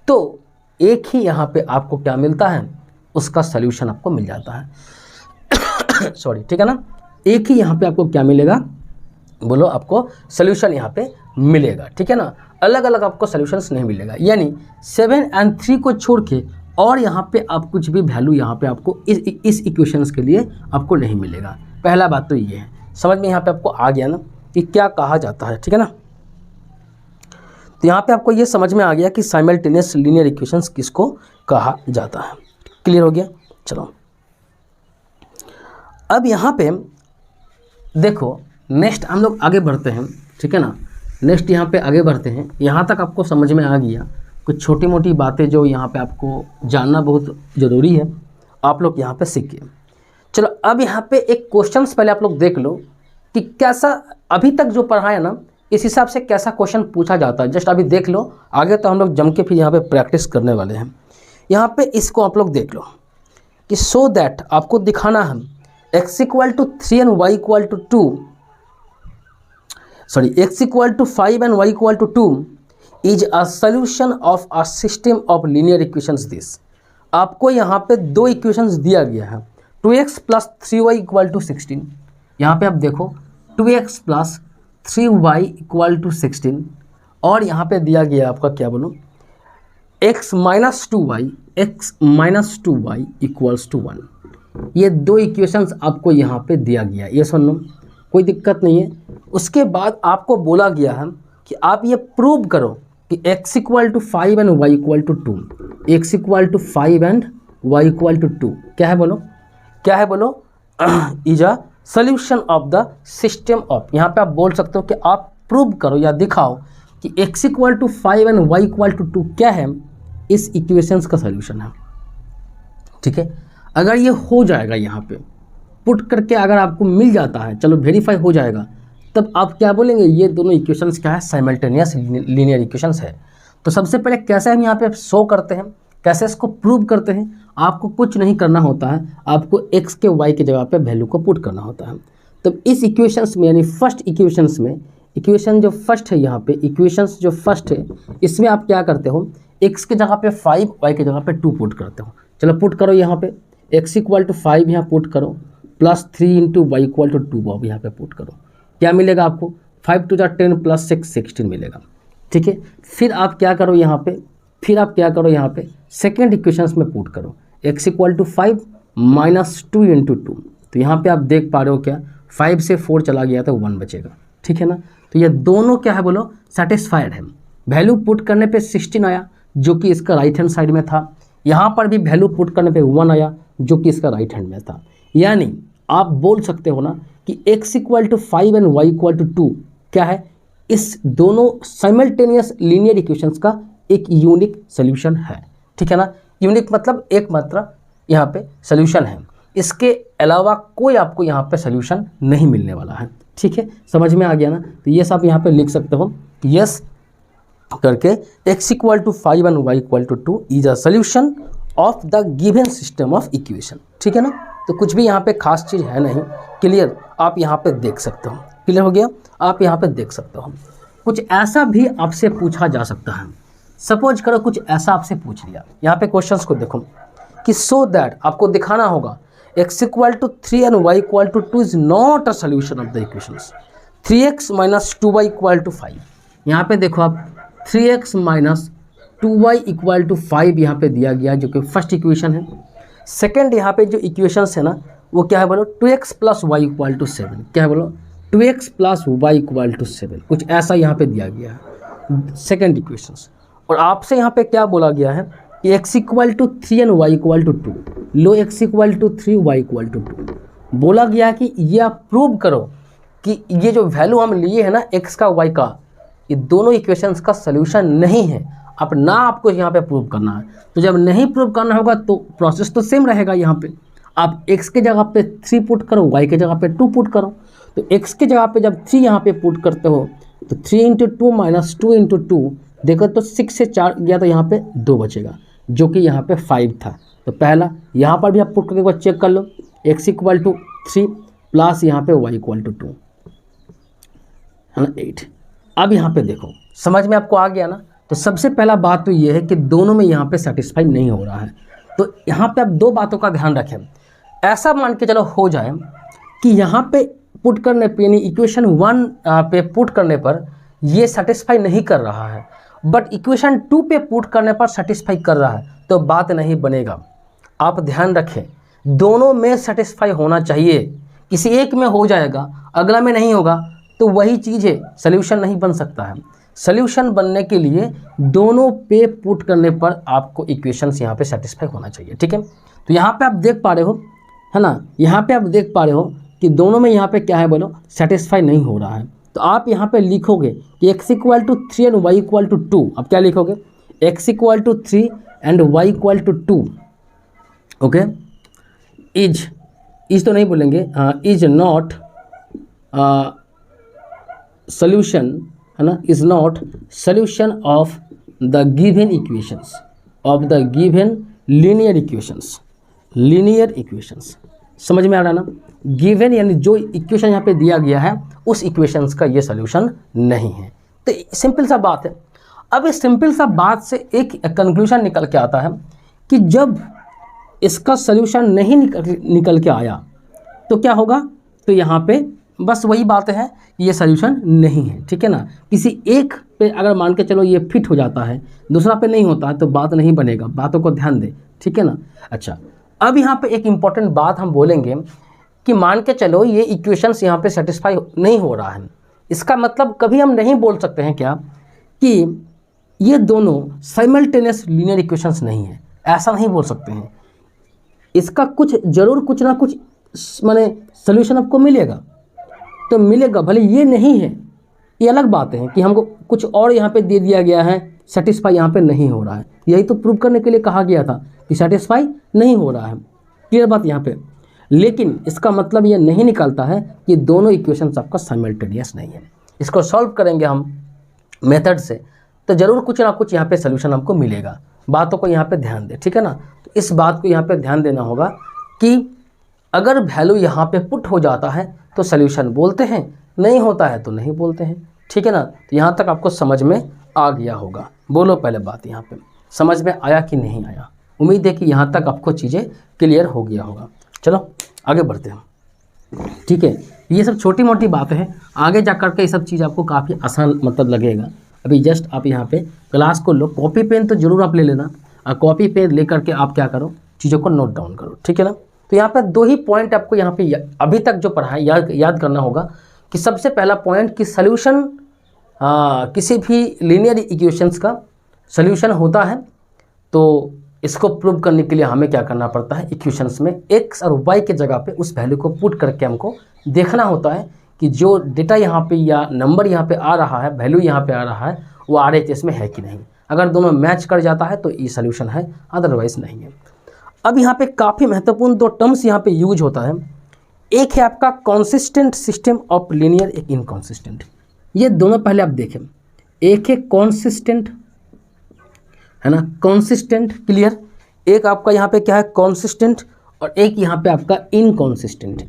तो एक ही यहाँ पे आपको क्या मिलता है, उसका सोल्यूशन आपको मिल जाता है सॉरी, ठीक है ना। एक ही यहाँ पे आपको क्या मिलेगा, बोलो, आपको सोल्यूशन यहाँ पे मिलेगा, ठीक है ना। अलग अलग आपको सोल्यूशंस नहीं मिलेगा। यानी 7 और 3 को छोड़ के और यहाँ पे आप कुछ भी वैल्यू यहाँ पे आपको इस इक्वेशंस के लिए आपको नहीं मिलेगा। पहला बात तो ये है, समझ में यहाँ पे आपको आ गया ना कि क्या कहा जाता है, ठीक है ना। तो यहाँ पे आपको ये समझ में आ गया कि साइमल्टेनियस लीनियर इक्वेशंस किसको कहा जाता है। क्लियर हो गया। चलो अब यहाँ पे देखो, नेक्स्ट हम लोग आगे बढ़ते हैं, ठीक है ना। नेक्स्ट यहाँ पे आगे बढ़ते हैं। यहाँ तक आपको समझ में आ गया कुछ छोटी मोटी बातें जो यहाँ पे आपको जानना बहुत ज़रूरी है, आप लोग यहाँ पे सीखिए। चलो अब यहाँ पे एक क्वेश्चंस पहले आप लोग देख लो कि कैसा अभी तक जो पढ़ा है ना, इस हिसाब से कैसा क्वेश्चन पूछा जाता है। जस्ट अभी देख लो, आगे तो हम लोग जम के फिर यहाँ पे प्रैक्टिस करने वाले हैं। यहाँ पे इसको आप लोग देख लो कि सो दैट आपको दिखाना है x equal to 3 and y equal to 2, sorry x equal to 5 and y equal to 2 is a solution of a system of linear equations this. आपको यहाँ पे दो इक्वेशंस दिया गया है, 2x plus 3y equal to 16। यहाँ पे आप देखो 2x plus 3y equal to 16 और यहाँ पे दिया गया है आपका क्या बोलो x minus 2y equals to 1। ये दो इक्वेशंस आपको यहाँ पे दिया गया है, ये सुन लो, कोई दिक्कत नहीं है। उसके बाद आपको बोला गया है कि आप ये प्रूव करो कि x equal to 5 and y equal to 2, x equal to 5 and y equal to 2 क्या है बोलो, क्या है बोलो, is a solution of the system of. यहाँ पे आप बोल सकते हो कि आप प्रूव करो या दिखाओ कि x equal to 5 and y equal to 2 क्या है, इस इक्वेशंस का सोल्यूशन है। ठीक है, अगर ये हो जाएगा यहाँ पे पुट करके, अगर आपको मिल जाता है, चलो वेरीफाई हो जाएगा, तब आप क्या बोलेंगे, ये दोनों इक्वेशंस क्या है, साइमल्टेनियस लीनियर इक्वेशंस है। तो सबसे पहले कैसे हम यहाँ पे शो करते हैं, कैसे इसको प्रूव करते हैं, आपको कुछ नहीं करना होता है, आपको x के y के जगह पे वैल्यू को पुट करना होता है। तब इस इक्वेशंस में यानी फर्स्ट इक्वेशंस में, इक्वेशन जो फर्स्ट है यहाँ पे, इक्वेशंस जो फर्स्ट है, इसमें आप क्या करते हो, x के जगह पे 5, y के जगह पे 2 पुट करते हो। चलो पुट करो, यहाँ पे x इक्वल टू 5 यहाँ पुट करो, plus 3 into y equal to 2 अब यहाँ पे पुट करो, क्या मिलेगा आपको, 5 टू 10 प्लस 6 16 मिलेगा। ठीक है, फिर आप क्या करो यहाँ पे, फिर आप क्या करो यहाँ पे सेकेंड इक्वेशंस में पुट करो, x equal to 5 minus 2 into 2। तो यहाँ पे आप देख पा रहे हो क्या, 5 से 4 चला गया तो 1 बचेगा। ठीक है ना, तो ये दोनों क्या है बोलो, सेटिस्फाइड है। वैल्यू पुट करने पे 16 आया जो कि इसका राइट हैंड साइड में था, यहाँ पर भी वैल्यू पुट करने पे 1 आया जो कि इसका राइट हैंड में था। यानी आप बोल सकते हो ना कि x equal to 5 and y equal to 2 क्या है, इस दोनों साइमल्टेनियस लीनियर इक्वेशंस का एक यूनिक सोल्यूशन है। ठीक है ना, यूनिक मतलब एकमात्र यहाँ पे सोल्यूशन है, इसके अलावा कोई आपको यहाँ पे सोल्यूशन नहीं मिलने वाला है। ठीक है, समझ में आ गया ना। तो ये सब यहाँ पे लिख सकते हो, यस करके x equal to 5 and y equal to 2 is a solution of the given system of equation. ठीक है ना, तो कुछ भी यहाँ पे खास चीज़ है नहीं। क्लियर, आप यहाँ पे देख सकते हो, क्लियर हो गया, आप यहाँ पे देख सकते हो। कुछ ऐसा भी आपसे पूछा जा सकता है, सपोज करो कुछ ऐसा आपसे पूछ लिया, यहाँ पे क्वेश्चंस को देखो कि सो दैट आपको दिखाना होगा x equal to 3 and y equal to 2 is not a solution of the equations, 3x minus 2y equal to 5। यहाँ पे देखो आप 3x minus 2y equal to 5 यहाँ पे दिया गया जो कि फर्स्ट इक्वेशन है। सेकेंड यहाँ पे जो इक्वेशंस है ना वो क्या है बोलो, 2x plus y equal to 7, क्या है बोलो 2x plus y equal to 7, कुछ ऐसा यहाँ पे दिया गया है सेकेंड इक्वेशंस। और आपसे यहाँ पे क्या बोला गया है कि x equal to 3 and y equal to 2, लो x equal to 3 y equal to 2, बोला गया कि ये आप प्रूव करो कि ये जो वैल्यू हम लिए हैं ना x का y का, ये दोनों इक्वेशंस का सोल्यूशन नहीं है। अब ना आपको यहाँ पे प्रूव करना है, तो जब नहीं प्रूव करना होगा तो प्रोसेस तो सेम रहेगा। यहाँ पे आप x के जगह पे 3 पुट करो, y के जगह पे 2 पुट करो। तो x के जगह पे जब 3 यहाँ पे पुट करते हो तो 3 इंटू 2 माइनस 2 इंटू 2, देखो तो 6 से 4 गया तो यहाँ पे 2 बचेगा जो कि यहाँ पे 5 था। तो पहला यहाँ पर भी आप पुट करके एक बार चेक कर लो, x इक्वल टू 3 प्लस यहाँ पे y इक्वल टू 2 है ना 8। अब यहाँ पे देखो, समझ में आपको आ गया ना। तो सबसे पहला बात तो ये है कि दोनों में यहाँ पे सेटिस्फाई नहीं हो रहा है। तो यहाँ पे आप दो बातों का ध्यान रखें, ऐसा मान के चलो हो जाए कि यहाँ पे पुट करने पे यानी इक्वेशन 1 पे पुट करने पर ये सेटिस्फाई नहीं कर रहा है, बट इक्वेशन 2 पे पुट करने पर सेटिस्फाई कर रहा है, तो बात नहीं बनेगा। आप ध्यान रखें, दोनों में सेटिस्फाई होना चाहिए। किसी एक में हो जाएगा, अगला में नहीं होगा, तो वही चीज़ है, सल्यूशन नहीं बन सकता है। सल्यूशन बनने के लिए दोनों पे पुट करने पर आपको इक्वेशंस यहाँ पे सेटिस्फाई होना चाहिए, ठीक है। तो यहाँ पे आप देख पा रहे हो, है ना, यहाँ पे आप देख पा रहे हो कि दोनों में यहाँ पे क्या है बोलो, सेटिस्फाई नहीं हो रहा है। तो आप यहाँ पे लिखोगे कि x = 3 एंड y = 2। अब क्या लिखोगे, x = 3 and y = 2, okay. Is तो नहीं बोलेंगे, इज नॉट सॉल्यूशन, है ना, is not solution of the given equations, of the given linear equations. समझ में आ रहा ना, गिवन यानी जो इक्वेशन यहाँ पे दिया गया है उस इक्वेशंस का ये सॉल्यूशन नहीं है। तो सिंपल सा बात है। अब इस सिंपल सा बात से एक कंक्लूजन निकल के आता है कि जब इसका सॉल्यूशन नहीं निकल के आया तो क्या होगा, तो यहाँ पे बस वही बात है, ये सॉल्यूशन नहीं है, ठीक है ना। किसी एक पे अगर मान के चलो ये फिट हो जाता है, दूसरा पे नहीं होता है, तो बात नहीं बनेगा। बातों को ध्यान दे, ठीक है ना। अच्छा, अब यहाँ पे एक इम्पॉर्टेंट बात हम बोलेंगे कि मान के चलो ये इक्वेशंस यहाँ पे सेटिस्फाई नहीं हो रहा है, इसका मतलब कभी हम नहीं बोल सकते हैं क्या कि ये दोनों साइमल्टेनियस लीनियर इक्वेशंस नहीं है, ऐसा नहीं बोल सकते हैं। इसका कुछ ज़रूर कुछ ना कुछ माने सॉल्यूशन आपको मिलेगा, तो मिलेगा, भले ये नहीं है, ये अलग बात है कि हमको कुछ और यहाँ पे दे दिया गया है, सेटिस्फाई यहाँ पे नहीं हो रहा है। यही तो प्रूव करने के लिए कहा गया था कि सेटिस्फाई नहीं हो रहा है, क्लियर बात यहाँ पे। लेकिन इसका मतलब ये नहीं निकलता है कि दोनों इक्वेशंस आपका साइमल्टेनियस नहीं है। इसको सॉल्व करेंगे हम मेथड से, तो ज़रूर कुछ ना कुछ यहाँ पे सॉल्यूशन हमको मिलेगा। बातों को यहाँ पे ध्यान दे, ठीक है ना। तो इस बात को यहाँ पे ध्यान देना होगा कि अगर वैल्यू यहाँ पे पुट हो जाता है तो सॉल्यूशन बोलते हैं, नहीं होता है तो नहीं बोलते हैं, ठीक है ना। तो यहाँ तक आपको समझ में आ गया होगा। बोलो पहले बात यहाँ पे समझ में आया कि नहीं आया। उम्मीद है कि यहाँ तक आपको चीज़ें क्लियर हो गया होगा। चलो आगे बढ़ते हैं, ठीक है। ये सब छोटी मोटी बातें हैं, आगे जा कर के ये सब चीज़ आपको काफ़ी आसान मतलब लगेगा। अभी जस्ट आप यहाँ पे क्लास को लो, कॉपी पेन तो जरूर आप ले लेना, और कॉपी पेन ले करके आप क्या करो, चीज़ों को नोट डाउन करो, ठीक है ना। तो यहाँ पर 2 ही पॉइंट आपको यहाँ पे अभी तक जो पढ़ा है याद करना होगा कि सबसे पहला पॉइंट कि सल्यूशन किसी भी लीनियर इक्वेशंस का सल्यूशन होता है, तो इसको प्रूव करने के लिए हमें क्या करना पड़ता है, इक्वेशंस में x और y के जगह पे उस वैल्यू को पुट करके हमको देखना होता है कि जो डेटा यहाँ पे या नंबर यहाँ पे आ रहा है, वैल्यू यहाँ पे आ रहा है, वो RHS में है कि नहीं। अगर दोनों मैच कर जाता है तो ये सल्यूशन है, अदरवाइज नहीं है। अब यहाँ पे काफ़ी महत्वपूर्ण 2 टर्म्स यहाँ पे यूज होता है। एक है आपका कॉन्सिस्टेंट सिस्टम ऑफ लीनियर, एक इनकॉन्सिस्टेंट। ये दोनों पहले आप देखें, एक है कॉन्सिस्टेंट, है ना, कॉन्सिस्टेंट, क्लियर। एक आपका यहाँ पे क्या है, कॉन्सिस्टेंट, और एक यहाँ पे आपका इनकॉन्सिस्टेंट,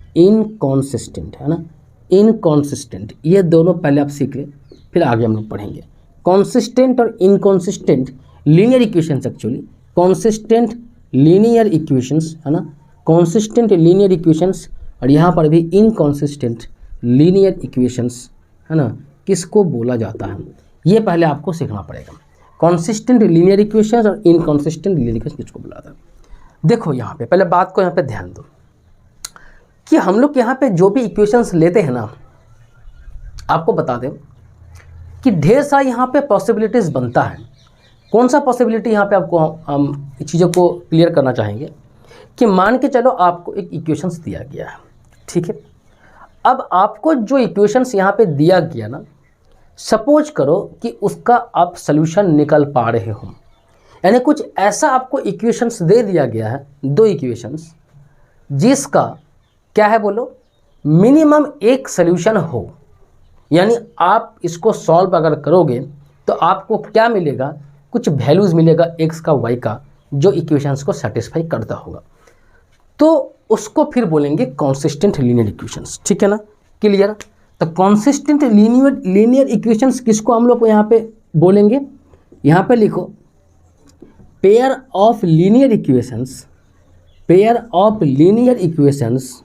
है ना, इनकॉन्सिस्टेंट। ये दोनों पहले आप सीख लें, फिर आगे हम लोग पढ़ेंगे। कॉन्सिस्टेंट और inconsistent linear equations, actually consistent linear equations, है ना, कॉन्सिस्टेंट लीनियर इक्वेशंस, और यहाँ पर भी इनकॉन्सिस्टेंट लीनियर इक्वेशंस, है ना, किसको बोला जाता है, ये पहले आपको सीखना पड़ेगा। कॉन्सिस्टेंट लीनियर इक्वेशंस और इनकॉन्सिस्टेंट लीनियर इक्वेशंस किसको बुलाता है। देखो यहाँ पे पहले बात को यहाँ पे ध्यान दो कि हम लोग यहाँ पे जो भी इक्वेशंस लेते हैं ना, आपको बता दें कि ढेर सारा यहाँ पे पॉसिबिलिटीज़ बनता है। कौन सा पॉसिबिलिटी यहाँ पे आपको हम चीज़ों को क्लियर करना चाहेंगे कि मान के चलो आपको एक इक्वेशंस दिया गया है, ठीक है। अब आपको जो इक्वेशंस यहाँ पे दिया गया ना, सपोज करो कि उसका आप सल्यूशन निकल पा रहे हो, यानी कुछ ऐसा आपको इक्वेशंस दे दिया गया है, 2 इक्वेशंस, जिसका क्या है बोलो, मिनिमम एक सल्यूशन हो। यानी आप इसको सॉल्व अगर करोगे तो आपको क्या मिलेगा, कुछ वैल्यूज़ मिलेगा x का y का, जो इक्वेशंस को सेटिस्फाई करता होगा, तो उसको फिर बोलेंगे कॉन्सिस्टेंट लीनियर इक्वेशंस, ठीक है ना, क्लियर। तो कॉन्सिस्टेंट लीनियर इक्वेशंस किसको हम लोग यहाँ पे बोलेंगे, यहाँ पे लिखो pair of linear equations, pair of linear equations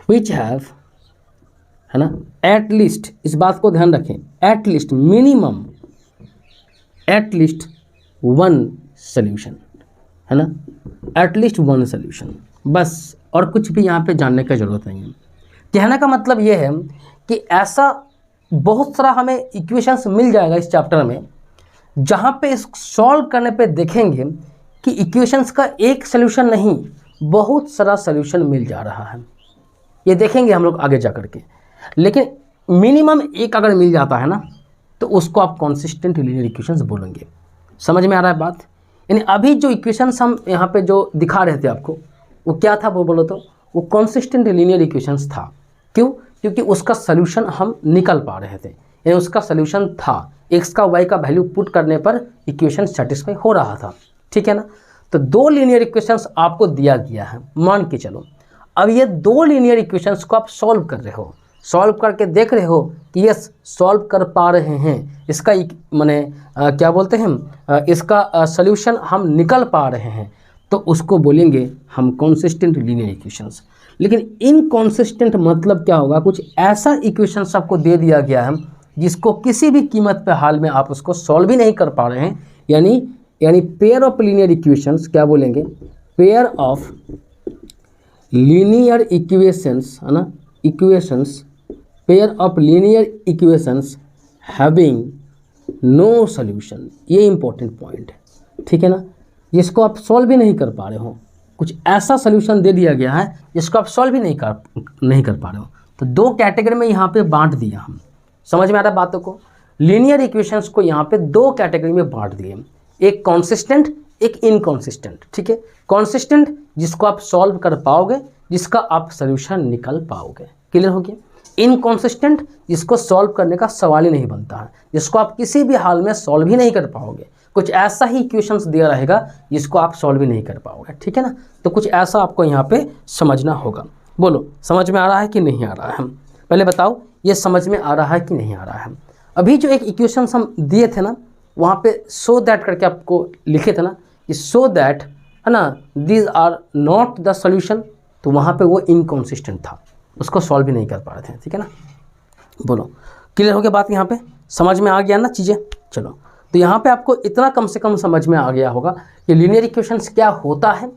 which have है ना। एट लीस्ट, इस बात को ध्यान रखें, at least, minimum, at least one solution, है ना, एट लीस्ट वन सोल्यूशन, बस। और कुछ भी यहाँ पे जानने की ज़रूरत नहीं है। कहने का मतलब ये है कि ऐसा बहुत सारा हमें इक्वेशंस मिल जाएगा इस चैप्टर में, जहाँ पे इस सॉल्व करने पे देखेंगे कि इक्वेशंस का एक सोल्यूशन नहीं, बहुत सारा सोल्यूशन मिल जा रहा है। ये देखेंगे हम लोग आगे जा कर के। लेकिन मिनिमम एक अगर मिल जाता है ना, तो उसको आप कंसिस्टेंट लीनियर इक्वेशंस बोलेंगे। समझ में आ रहा है बात? यानी अभी जो इक्वेशंस हम यहाँ पे जो दिखा रहे थे आपको, वो क्या था, वो बोलो तो, वो कंसिस्टेंट लीनियर इक्वेशंस था। क्यों? क्योंकि उसका सोल्यूशन हम निकल पा रहे थे, यानी उसका सोल्यूशन था, एक्स का वाई का वैल्यू पुट करने पर इक्वेशन सेटिस्फाई हो रहा था। ठीक है ना। तो दो लीनियर इक्वेशंस आपको दिया गया है, मान के चलो। अब ये दो लीनियर इक्वेशंस को आप सॉल्व कर रहे हो, सॉल्व करके देख रहे हो कि यस सॉल्व कर पा रहे हैं, इसका माने क्या बोलते हैं, इसका सोल्यूशन हम निकल पा रहे हैं, तो उसको बोलेंगे हम कंसिस्टेंट लीनियर इक्वेशंस। लेकिन इनकंसिस्टेंट मतलब क्या होगा? कुछ ऐसा इक्वेशंस आपको दे दिया गया है जिसको किसी भी कीमत पे हाल में आप उसको सॉल्व ही नहीं कर पा रहे हैं, यानी पेयर ऑफ लीनियर इक्वेशंस, क्या बोलेंगे, पेयर ऑफ लीनियर इक्वेशंस, है ना, equations, pair of linear equations having no solution. ये इंपॉर्टेंट पॉइंट है, ठीक है ना, जिसको आप सॉल्व भी नहीं कर पा रहे हो। कुछ ऐसा सॉल्यूशन दे दिया गया है जिसको आप सॉल्व भी नहीं कर पा रहे हो। तो दो कैटेगरी में यहाँ पे बांट दिया हम। समझ में आ रहा है बातों को? लीनियर इक्वेशंस को यहाँ पे दो कैटेगरी में बांट दिए, एक कॉन्सिस्टेंट, एक इनकॉन्सिस्टेंट। ठीक है, कॉन्सिस्टेंट जिसको आप सॉल्व कर पाओगे, जिसका आप सोल्यूशन निकल पाओगे। क्लियर हो गया? इनकॉन्सिस्टेंट जिसको सॉल्व करने का सवाल ही नहीं बनता है, जिसको आप किसी भी हाल में सॉल्व ही नहीं कर पाओगे। कुछ ऐसा ही इक्वेशंस दिया रहेगा जिसको आप सॉल्व ही नहीं कर पाओगे। ठीक है ना। तो कुछ ऐसा आपको यहाँ पे समझना होगा। बोलो समझ में आ रहा है कि नहीं आ रहा है? पहले बताओ ये समझ में आ रहा है कि नहीं आ रहा है? अभी जो एक इक्वेशंस हम दिए थे ना, वहाँ पे सो दैट करके आपको लिखे थे ना कि सो दैट, है ना, these are not the solution, तो वहाँ पे वो इनकॉन्सिस्टेंट था, उसको सॉल्व भी नहीं कर पा रहे थे। ठीक है ना। बोलो क्लियर हो गया बात? यहाँ पे समझ में आ गया ना चीज़ें? चलो, तो यहाँ पे आपको इतना कम से कम समझ में आ गया होगा कि लीनियर इक्वेशंस क्या होता है,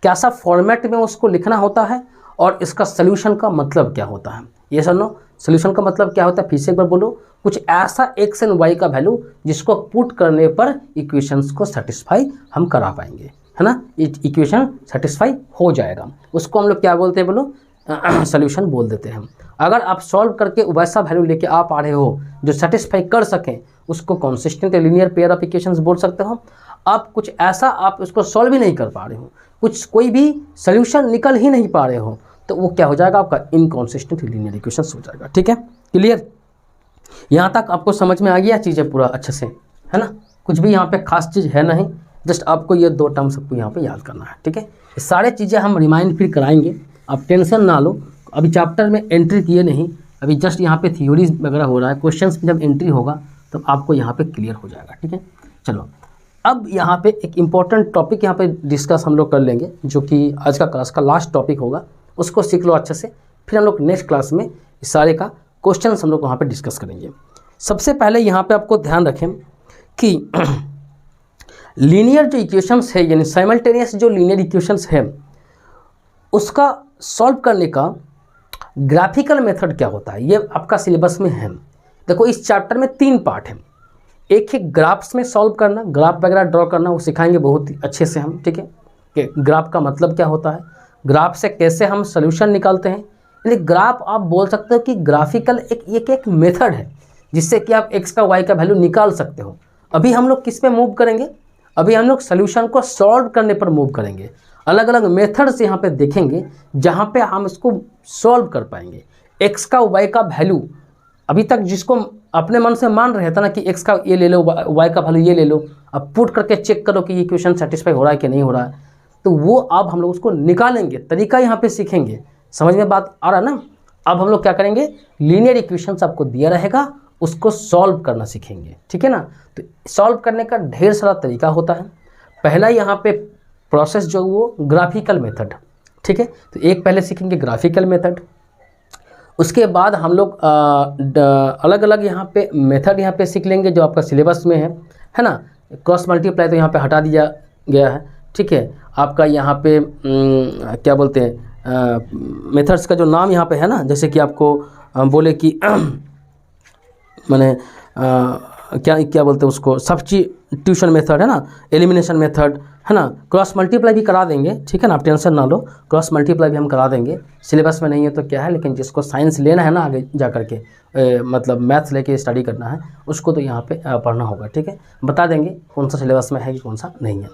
कैसा फॉर्मेट में उसको लिखना होता है, और इसका सोल्यूशन का मतलब क्या होता है। ये सुनो, सोल्यूशन का मतलब क्या होता है, फिर से एक बार बोलो। कुछ ऐसा एक्स एंड वाई का वैल्यू जिसको पुट करने पर इक्वेशंस को सेटिस्फाई हम करा पाएंगे, है ना, इक्वेशन सेटिस्फाई हो जाएगा, उसको हम लोग क्या बोलते हैं बोलो, सोल्यूशन बोल देते हैं। अगर आप सॉल्व करके वैसा वैल्यू लेके आ पा रहे हो जो सेटिस्फाई कर सकें, उसको consistent linear pair of equations बोल सकते हो। आप कुछ ऐसा आप उसको सॉल्व ही नहीं कर पा रहे हो, कोई भी सोल्यूशन निकल ही नहीं पा रहे हो, तो वो क्या हो जाएगा, आपका इनकंसिस्टेंट लीनियर इक्वेशंस हो जाएगा। ठीक है, क्लियर? यहाँ तक आपको समझ में आ गया चीज़ें पूरा अच्छे से, है ना? कुछ भी यहाँ पे खास चीज़ है नहीं, जस्ट आपको ये दो टर्म सबको यहाँ पे याद करना है। ठीक है, ये सारे चीज़ें हम रिमाइंड फिर कराएंगे, आप टेंशन ना लो। अभी चैप्टर में एंट्री किए नहीं, अभी जस्ट यहाँ पे थ्योरीज वगैरह हो रहा है, क्वेश्चंस में जब एंट्री होगा तो आपको यहाँ पे क्लियर हो जाएगा। ठीक है, चलो अब यहाँ पे एक इम्पॉर्टेंट टॉपिक यहाँ पे डिस्कस हम लोग कर लेंगे, जो कि आज का क्लास का लास्ट टॉपिक होगा, उसको सीख लो अच्छे से। फिर हम लोग नेक्स्ट क्लास में इस सारे का क्वेश्चन हम लोग वहाँ पे डिस्कस करेंगे। सबसे पहले यहाँ पे आपको ध्यान रखें कि लीनियर जो इक्वेशंस है, यानी साइमल्टेनियस जो लीनियर इक्वेशंस है, उसका सॉल्व करने का ग्राफिकल मेथड क्या होता है, ये आपका सिलेबस में है। देखो इस चैप्टर में 3 पार्ट हैं। एक है ग्राफ्स में सॉल्व करना, ग्राफ वगैरह ड्रॉ करना, वो सिखाएंगे बहुत ही अच्छे से हम। ठीक है, कि ग्राफ का मतलब क्या होता है, ग्राफ से कैसे हम सोल्यूशन निकालते हैं। यानी ग्राफ आप बोल सकते हो कि ग्राफिकल एक मेथड है जिससे कि आप एक्स का वाई का वैल्यू निकाल सकते हो। अभी हम लोग किस पे मूव करेंगे, अभी हम लोग सोल्यूशन को सॉल्व करने पर मूव करेंगे। अलग अलग मेथड्स यहाँ पे देखेंगे जहाँ पे हम इसको सॉल्व कर पाएंगे। एक्स का वाई का वैल्यू अभी तक जिसको अपने मन से मान रहे थे ना कि एक्स का ये ले लो, वाई का वैल्यू ये ले लो, अब पुट करके चेक करो कि ये इक्वेशन सेटिस्फाई हो रहा है कि नहीं हो रहा है, तो वो अब हम लोग उसको निकालेंगे, तरीका यहाँ पे सीखेंगे। समझ में बात आ रहा है ना? अब हम लोग क्या करेंगे, लीनियर इक्वेशंस आपको दिया रहेगा, उसको सॉल्व करना सीखेंगे। ठीक है ना? तो सॉल्व करने का ढेर सारा तरीका होता है। पहला यहाँ पे प्रोसेस जो वो ग्राफिकल मेथड। ठीक है, तो एक पहले सीखेंगे ग्राफिकल मेथड, उसके बाद हम लोग अलग अलग यहाँ पे मेथड यहाँ पे सीख लेंगे जो आपका सिलेबस में है ना। क्रॉस मल्टीप्लाई तो यहाँ पे हटा दिया गया है, ठीक है। आपका यहाँ पे क्या बोलते हैं मेथड्स का जो नाम यहाँ पे है ना, जैसे कि आपको बोले कि मैंने क्या बोलते हैं उसको, सब्स्टिट्यूशन मेथड है ना, एलिमिनेशन मेथड है ना, क्रॉस मल्टीप्लाई भी करा देंगे, ठीक है ना, आप टेंशन ना लो, क्रॉस मल्टीप्लाई भी हम करा देंगे। सिलेबस में नहीं है तो क्या है, लेकिन जिसको साइंस लेना है ना आगे जा कर के मतलब मैथ्स लेके स्टडी करना है उसको तो यहाँ पे पढ़ना होगा, ठीक है। बता देंगे कौन सा सिलेबस में है कि कौन सा नहीं है।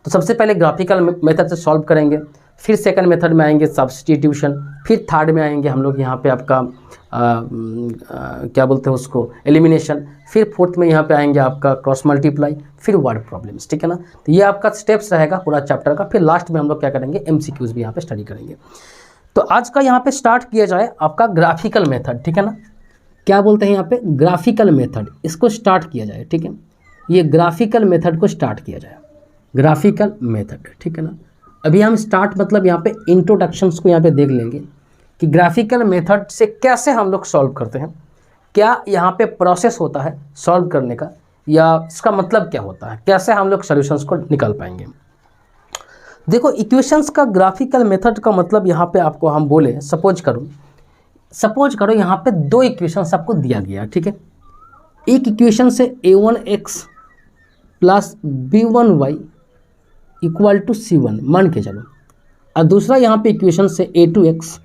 तो सबसे पहले ग्राफिकल मेथड से सॉल्व करेंगे, फिर सेकंड मेथड में आएंगे सब्स्टिट्यूशन, फिर थर्ड में आएंगे हम लोग यहाँ पे आपका क्या बोलते हैं उसको एलिमिनेशन, फिर फोर्थ में यहाँ पे आएंगे आपका क्रॉस मल्टीप्लाई, फिर वर्ड प्रॉब्लम्स, ठीक है ना। तो ये आपका स्टेप्स रहेगा पूरा चैप्टर का। फिर लास्ट में हम लोग क्या करेंगे, एमसीक्यूज भी यहाँ पे स्टडी करेंगे। तो आज का यहाँ पे स्टार्ट किया जाए आपका ग्राफिकल मेथड, ठीक है ना। क्या बोलते हैं यहाँ पे, ग्राफिकल मेथड, इसको स्टार्ट किया जाए, ठीक है। ये ग्राफिकल मेथड को स्टार्ट किया जाए, ग्राफिकल मेथड, ठीक है ना। अभी हम स्टार्ट मतलब यहाँ पे इंट्रोडक्शंस को यहाँ पे देख लेंगे कि ग्राफिकल मेथड से कैसे हम लोग सॉल्व करते हैं, क्या यहाँ पे प्रोसेस होता है सॉल्व करने का, या इसका मतलब क्या होता है, कैसे हम लोग सॉल्यूशंस को निकाल पाएंगे। देखो इक्वेशंस का ग्राफिकल मेथड का मतलब यहाँ पे आपको हम बोले, सपोज करो यहाँ पे दो इक्वेशंस आपको दिया गया, ठीक है। एक इक्वेशन से a1x plus b1y equal to c1 मान के चलो, और दूसरा यहाँ पे इक्वेशन से a2x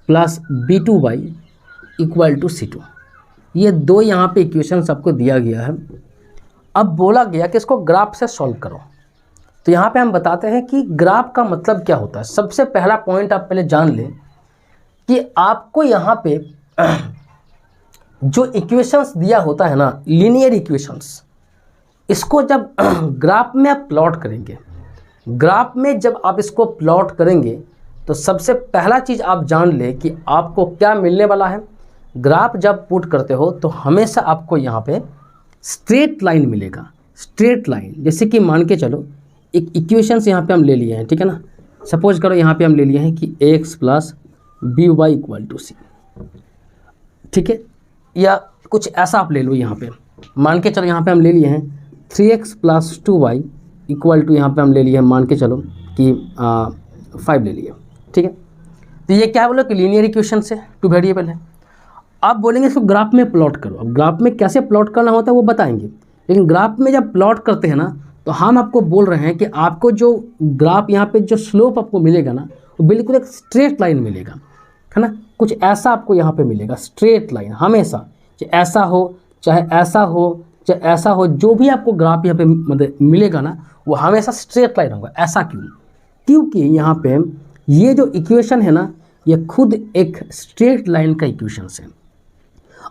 plus b2y equal to c2। ये दो यहाँ पे इक्वेशंस आपको दिया गया है। अब बोला गया कि इसको ग्राफ से सॉल्व करो। तो यहाँ पे हम बताते हैं कि ग्राफ का मतलब क्या होता है। सबसे पहला पॉइंट आप पहले जान लें कि आपको यहाँ पे जो इक्वेशंस दिया होता है ना, लीनियर इक्वेशंस, इसको जब ग्राफ में आप प्लॉट करेंगे, ग्राफ में जब आप इसको प्लॉट करेंगे तो सबसे पहला चीज़ आप जान ले कि आपको क्या मिलने वाला है। ग्राफ जब पुट करते हो तो हमेशा आपको यहाँ पे स्ट्रेट लाइन मिलेगा, स्ट्रेट लाइन। जैसे कि मान के चलो एक इक्वेशन से यहाँ पे हम ले लिए हैं, ठीक है ना। सपोज करो यहाँ पे हम ले लिए हैं कि ax plus B Y equal to C, ठीक है। या कुछ ऐसा आप ले लो, यहाँ पे मान के चलो यहाँ पे हम ले लिए हैं 3x plus 2y equal to, यहाँ पे हम ले लिए हैं मान के चलो कि 5 ले लिए, ठीक है। तो ये क्या बोलो कि लीनियर इक्वेशन से टू वेरिएबल है। आप बोलेंगे इसको ग्राफ में प्लॉट करो। अब ग्राफ में कैसे प्लॉट करना होता है वो बताएंगे, लेकिन ग्राफ में जब प्लॉट करते हैं ना तो हम आपको बोल रहे हैं कि आपको जो ग्राफ यहाँ पे जो स्लोप आपको मिलेगा ना, वो बिल्कुल एक स्ट्रेट लाइन मिलेगा, है ना। कुछ ऐसा आपको यहाँ पे मिलेगा, स्ट्रेट लाइन हमेशा, चाहे ऐसा हो चाहे ऐसा हो चाहे ऐसा हो, जो भी आपको ग्राफ यहाँ पे मतलब मिलेगा ना वो हमेशा स्ट्रेट लाइन होगा। ऐसा क्यों? क्योंकि यहाँ पे ये जो इक्वेशन है ना, ये खुद एक स्ट्रेट लाइन का इक्वेशन है।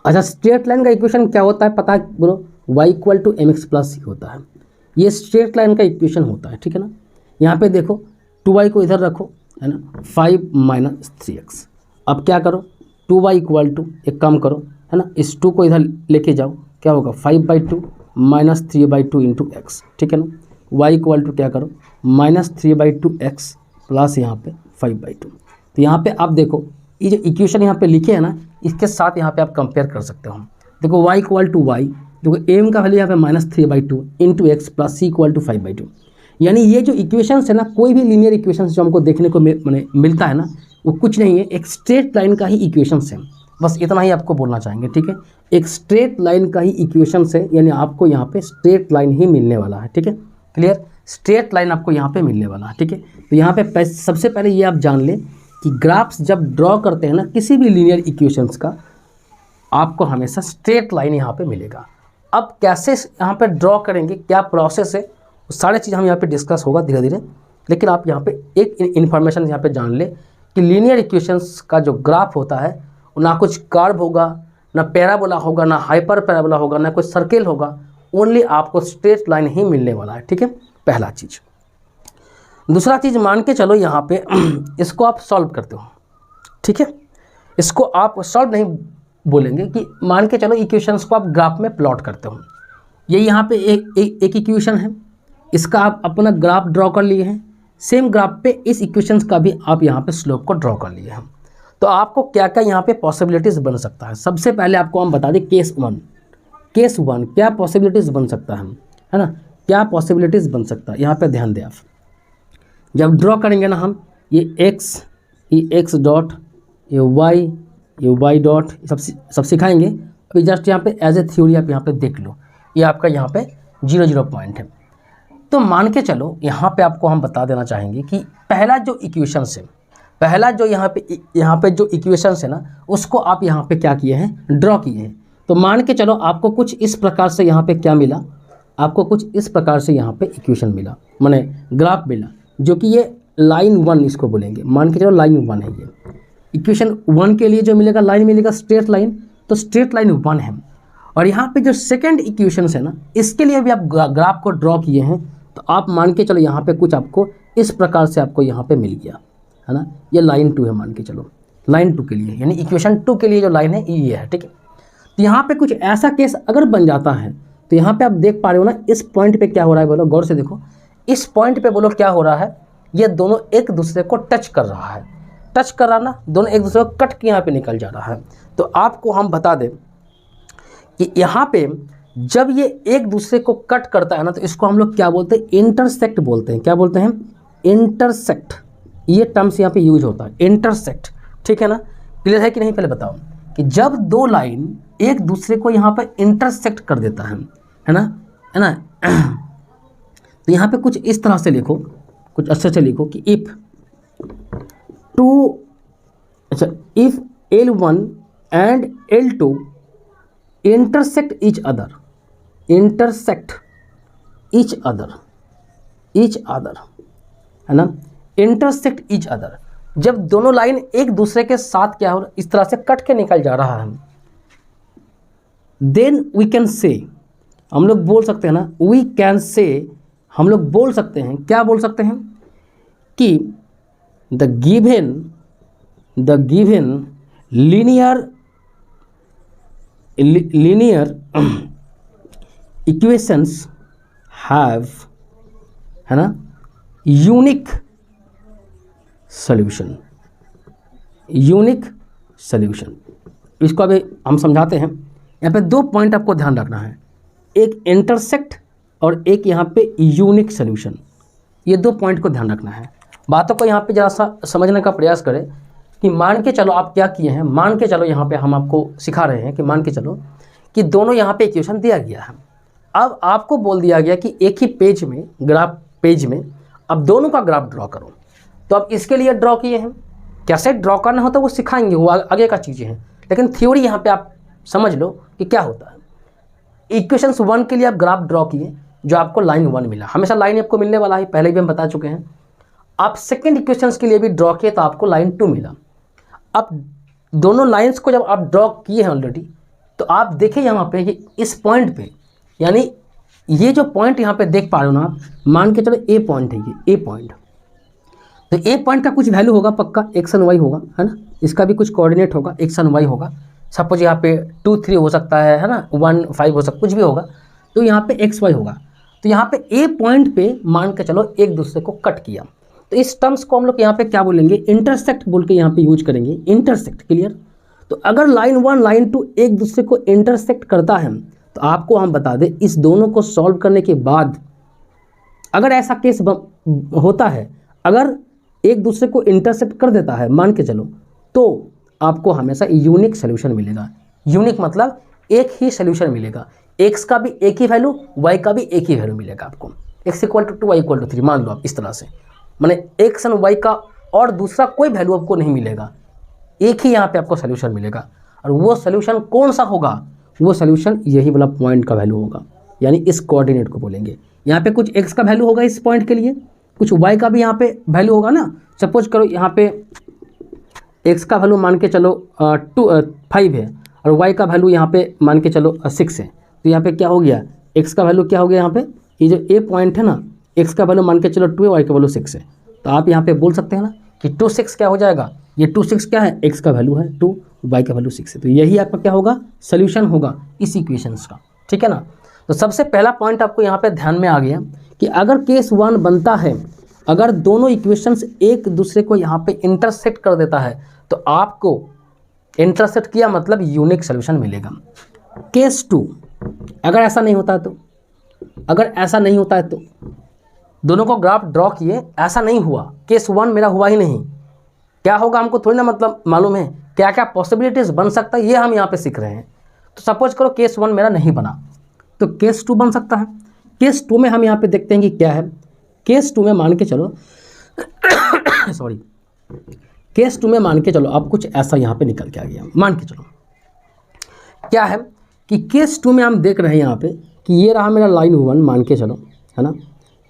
अच्छा, स्ट्रेट लाइन का इक्वेशन क्या होता है पता है बोलो, y equal to M X plus C होता है। ये स्ट्रेट लाइन का इक्वेशन होता है, ठीक है ना। यहाँ पे देखो 2y को इधर रखो, है ना, 5 माइनस 3x। अब क्या करो, 2y इक्वल टू, एक काम करो, है ना, इस 2 को इधर लेके जाओ, क्या होगा 5/2 माइनस 3/2 इंटू एक्स, ठीक है ना। y इक्वल टू क्या करो, माइनस 3/2 एक्स प्लस यहाँ पे 5/2। तो यहाँ पे आप देखो ये जो इक्वेशन यहाँ पे लिखे हैं ना, इसके साथ यहाँ पे आप कंपेयर कर सकते हो। देखो y इक्वल टू वाई, देखो m का वैल्यू यहाँ पे minus 3/2 into x plus C equal to 5/2। यानी ये जो इक्वेशंस है ना, कोई भी लीनियर इक्वेशंस जो हमको देखने को मिलता है ना, वो कुछ नहीं है, एक स्ट्रेट लाइन का ही इक्वेशंस है। बस इतना ही आपको बोलना चाहेंगे, ठीक है। एक स्ट्रेट लाइन का ही इक्वेशंस है, यानी आपको यहाँ पे स्ट्रेट लाइन ही मिलने वाला है, ठीक है। क्लियर, स्ट्रेट लाइन आपको यहाँ पे मिलने वाला है, ठीक है। तो यहाँ पे सबसे पहले ये आप जान लें कि ग्राफ्स जब ड्रॉ करते हैं ना किसी भी लीनियर इक्वेशंस का, आपको हमेशा स्ट्रेट लाइन यहाँ पे मिलेगा। अब कैसे यहाँ पे ड्रॉ करेंगे, क्या प्रोसेस है, वो सारे चीज़ हम यहाँ पे डिस्कस होगा धीरे धीरे। लेकिन आप यहाँ पे एक इन्फॉर्मेशन यहाँ पे जान ले कि लीनियर इक्वेशंस का जो ग्राफ होता है वो ना कुछ कर्व होगा, ना पैराबोला होगा, ना हाइपर पैराबोला होगा, ना कोई सर्किल होगा, ओनली आपको स्ट्रेट लाइन ही मिलने वाला है, ठीक है। पहला चीज़। दूसरा चीज़ मान के चलो यहाँ पे इसको आप सॉल्व करते हो, ठीक है। इसको आप सॉल्व नहीं बोलेंगे कि मान के चलो इक्वेशंस को आप ग्राफ में प्लॉट करते हो। ये यहाँ पे एक इक्वेशन है, इसका आप अपना ग्राफ ड्रॉ कर लिए हैं। सेम ग्राफ पे इस इक्वेशंस का भी आप यहाँ पे स्लोप को ड्रॉ कर लिए हैं। तो तो आपको क्या क्या यहाँ पे पॉसिबिलिटीज़ बन सकता है। सबसे पहले आपको हम बता दें केस वन क्या पॉसिबिलिटीज़ बन सकता है ना, क्या पॉसिबिलिटीज़ बन सकता है। यहाँ पे ध्यान दें आप, जब ड्रॉ करेंगे ना हम ये एक्स डॉट, ये वाई डॉट, सब सिखाएंगे। अभी जस्ट यहाँ पे एज ए थ्योरी आप यहाँ पे देख लो, ये आपका यहाँ पे 0 पॉइंट है। तो मान के चलो यहाँ पे आपको हम बता देना चाहेंगे कि पहला जो इक्वेशंस है, पहला जो यहाँ पे जो इक्वेशंस है ना, उसको आप यहाँ पे क्या किए हैं, ड्रॉ किए हैं। तो मान के चलो आपको कुछ इस प्रकार से यहाँ पे क्या मिला, आपको कुछ इस प्रकार से यहाँ पे इक्वेशन मिला, माने ग्राफ मिला, जो कि ये लाइन 1 इसको बोलेंगे। मान के चलो लाइन 1 है ये इक्वेशन 1 के लिए जो मिलेगा लाइन मिलेगा स्ट्रेट लाइन, तो स्ट्रेट लाइन 1 है। और यहाँ पे जो सेकंड इक्वेशन है ना, इसके लिए भी आप ग्राफ को ड्रॉ किए हैं। तो आप मान के चलो यहाँ पे कुछ आपको इस प्रकार से आपको यहाँ पे मिल गया है ना, ये लाइन 2 है मान के चलो, लाइन 2 के लिए, यानी इक्वेशन 2 के लिए जो लाइन है ये है, ठीक है। तो यहाँ पे कुछ ऐसा केस अगर बन जाता है, तो यहाँ पे आप देख पा रहे हो ना, इस पॉइंट पे क्या हो रहा है, बोलो गौर से देखो, इस पॉइंट पे बोलो क्या हो रहा है, ये दोनों एक दूसरे को टच कर रहा है, टच कर रहा ना, दोनों एक दूसरे को कट के यहाँ पे निकल जा रहा है। तो आपको हम बता दें कि यहाँ पे जब ये एक दूसरे को कट करता है ना, तो इसको हम लोग क्या बोलते हैं, इंटरसेक्ट बोलते हैं। क्या बोलते हैं, इंटरसेक्ट, ये टर्म्स यहाँ पे यूज होता है, इंटरसेक्ट, ठीक है ना। क्लियर है कि नहीं, पहले बताओ कि जब दो लाइन एक दूसरे को यहाँ पर इंटरसेक्ट कर देता है ना, है ना, तो यहाँ पे कुछ इस तरह से लिखो, कुछ अच्छे से लिखो कि if L1 and L2 intersect each other है ना, intersect each other, जब दोनों लाइन एक दूसरे के साथ क्या हो इस तरह से कट के निकल जा रहा है, then we can say, हम लोग बोल सकते हैं ना, we can say, हम लोग बोल सकते हैं, क्या बोल सकते हैं कि the given linear equations have, है ना, यूनिक सॉल्यूशन। इसको अभी हम समझाते हैं। यहाँ पे 2 पॉइंट आपको ध्यान रखना है, एक इंटरसेक्ट और एक यहाँ पे यूनिक सॉल्यूशन। ये 2 पॉइंट को ध्यान रखना है। बातों को यहाँ पे जरा सा समझने का प्रयास करें कि मान के चलो आप क्या किए हैं, मान के चलो यहाँ पे हम आपको सिखा रहे हैं कि मान के चलो कि दोनों यहाँ पे इक्वेशन दिया गया है। अब आपको बोल दिया गया कि एक ही पेज में, ग्राफ पेज में अब दोनों का ग्राफ ड्रॉ करो। तो अब इसके लिए ड्रॉ किए हैं, कैसे ड्रॉ करना होता है वो सिखाएंगे, वो आगे का चीज़ें हैं, लेकिन थ्योरी यहाँ पे आप समझ लो कि क्या होता है। इक्वेशन 1 के लिए आप ग्राफ ड्रॉ किए, जो आपको लाइन 1 मिला, हमेशा लाइन आपको मिलने वाला है, पहले भी हम बता चुके हैं। आप सेकेंड इक्वेशन के लिए भी ड्रॉ किए तो आपको लाइन 2 मिला। अब दोनों लाइंस को जब आप ड्रॉ किए हैं ऑलरेडी, तो आप देखें यहाँ पे कि इस पॉइंट पे, यानी ये जो पॉइंट यहाँ पे देख पा रहे हो ना आप, मान के चलो ए पॉइंट है, ये ए पॉइंट। तो ए पॉइंट का कुछ वैल्यू होगा पक्का, एक्स एंड वाई होगा, है ना, इसका भी कुछ कोऑर्डिनेट होगा, एक्स एंड वाई होगा। सपोज यहाँ पे 2 3 हो सकता है ना, 1 5 हो सकता, कुछ भी होगा। तो यहाँ पे एक्स वाई होगा। तो यहाँ पे ए पॉइंट पे मान के चलो एक दूसरे को कट किया, तो इस टर्म्स को हम लोग यहाँ पे क्या बोलेंगे, इंटरसेक्ट बोल के यहाँ पे यूज करेंगे, इंटरसेक्ट। क्लियर। तो अगर लाइन 1 लाइन 2 एक दूसरे को इंटरसेक्ट करता है, तो आपको हम बता दें इस दोनों को सॉल्व करने के बाद अगर ऐसा केस होता है, अगर एक दूसरे को इंटरसेक्ट कर देता है मान के चलो, तो आपको हमेशा यूनिक सोल्यूशन मिलेगा। यूनिक मतलब एक ही सोल्यूशन मिलेगा, एक्स का भी एक ही वैल्यू, वाई का भी एक ही वैल्यू मिलेगा आपको। X equal to 2 y equal to 3 मान लो आप इस तरह से, माने एक्स एंड वाई का और दूसरा कोई वैल्यू आपको नहीं मिलेगा, एक ही यहाँ पे आपको सोल्यूशन मिलेगा। और वो सोल्यूशन कौन सा होगा, वो सोल्यूशन यही वाला पॉइंट का वैल्यू होगा, यानी इस कोऑर्डिनेट को बोलेंगे। यहाँ पे कुछ एक्स का वैल्यू होगा इस पॉइंट के लिए, कुछ वाई का भी यहाँ पे वैल्यू होगा ना। सपोज करो यहाँ पे एक्स का वैल्यू मान के चलो 5 है, और वाई का वैल्यू यहाँ पे मान के चलो 6 है। तो यहाँ पे क्या हो गया, एक्स का वैल्यू क्या हो गया, यहाँ पे ये जो ए पॉइंट है ना, एक्स का वैल्यू मान के चलो 2 है, वाई का वैल्यू 6 है। तो आप यहाँ पे बोल सकते हैं ना कि 2 6 क्या हो जाएगा, ये 2 6 क्या है, एक्स का वैल्यू है 2, वाई का वैल्यू 6 है। तो यही आपका क्या होगा, सोल्यूशन होगा इस इक्वेशंस का, ठीक है ना। तो सबसे पहला पॉइंट आपको यहाँ पे ध्यान में आ गया कि अगर केस 1 बनता है अगर दोनों इक्वेशंस एक दूसरे को यहाँ पे इंटरसेक्ट कर देता है तो आपको इंटरसेक्ट किया मतलब यूनिक सोल्यूशन मिलेगा। केस 2 अगर ऐसा नहीं होता है तो, अगर ऐसा नहीं होता है तो दोनों को ग्राफ ड्रॉ किए, ऐसा नहीं हुआ, केस 1 मेरा हुआ ही नहीं, क्या होगा हमको थोड़ी ना मतलब मालूम है, क्या क्या पॉसिबिलिटीज़ बन सकता है ये हम यहाँ पे सीख रहे हैं। तो सपोज करो केस 1 मेरा नहीं बना तो केस 2 बन सकता है। केस 2 में हम यहाँ पे देखते हैं कि क्या है। केस 2 में मान के चलो सॉरी, केस 2 में मान के चलो अब कुछ ऐसा यहाँ पे निकल के आ गया। मान के चलो क्या है कि केस 2 में हम देख रहे हैं यहाँ पे कि ये रहा मेरा लाइन 1, मान के चलो, है ना,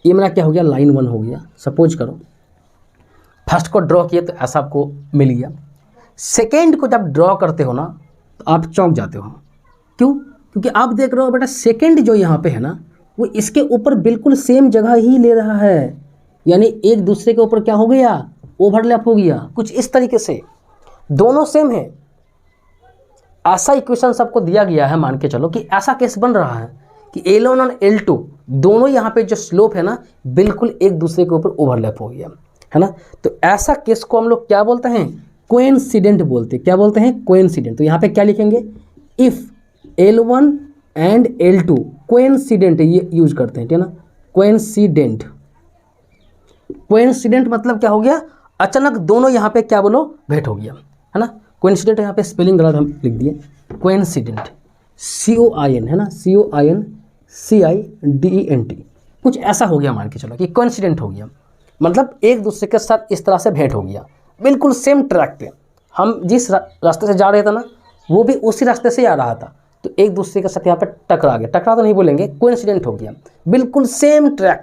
ये मेरा क्या हो गया, लाइन 1 हो गया। सपोज करो फर्स्ट को ड्रॉ किए तो ऐसा आपको मिल गया। सेकेंड को जब ड्रॉ करते हो ना तो आप चौंक जाते हो। क्यों? क्योंकि आप देख रहे हो बेटा सेकेंड जो यहाँ पे है ना वो इसके ऊपर बिल्कुल सेम जगह ही ले रहा है, यानी एक दूसरे के ऊपर क्या हो गया, ओवरलैप हो गया, कुछ इस तरीके से दोनों सेम है। ऐसा इक्वेशन सबको दिया गया है, मान के चलो कि ऐसा केस बन रहा है कि L1 और L2 दोनों यहाँ पे जो स्लोप है ना बिल्कुल एक दूसरे के ऊपर ओवरलैप हो गया, है ना। तो ऐसा केस को हम लोग क्या बोलते हैं, कोइंसिडेंट बोलते हैं। क्या बोलते हैं, कोइंसिडेंट। तो यहाँ पे क्या लिखेंगे, if L1 and L2 coincident, ये यूज करते हैं, ठीक है ना, कोइंसिडेंट। कोइंसिडेंट मतलब क्या हो गया, अचानक दोनों यहाँ पे क्या बोलो भेंट हो गया, है ना। कोइंसिडेंट यहाँ पे स्पेलिंग गलत हम लिख दिए, कोइंसिडेंट COIN, है ना, COINCIDENT, कुछ ऐसा हो गया मान के चलो कि कोइंसिडेंट हो गया, मतलब एक दूसरे के साथ इस तरह से भेंट हो गया, बिल्कुल सेम ट्रैक पे। हम जिस रास्ते से जा रहे थे ना वो भी उसी रास्ते से आ रहा था, तो एक दूसरे के साथ यहाँ पे टकरा गया, टकरा तो नहीं बोलेंगे, कोइंसिडेंट हो गया, बिल्कुल सेम ट्रैक,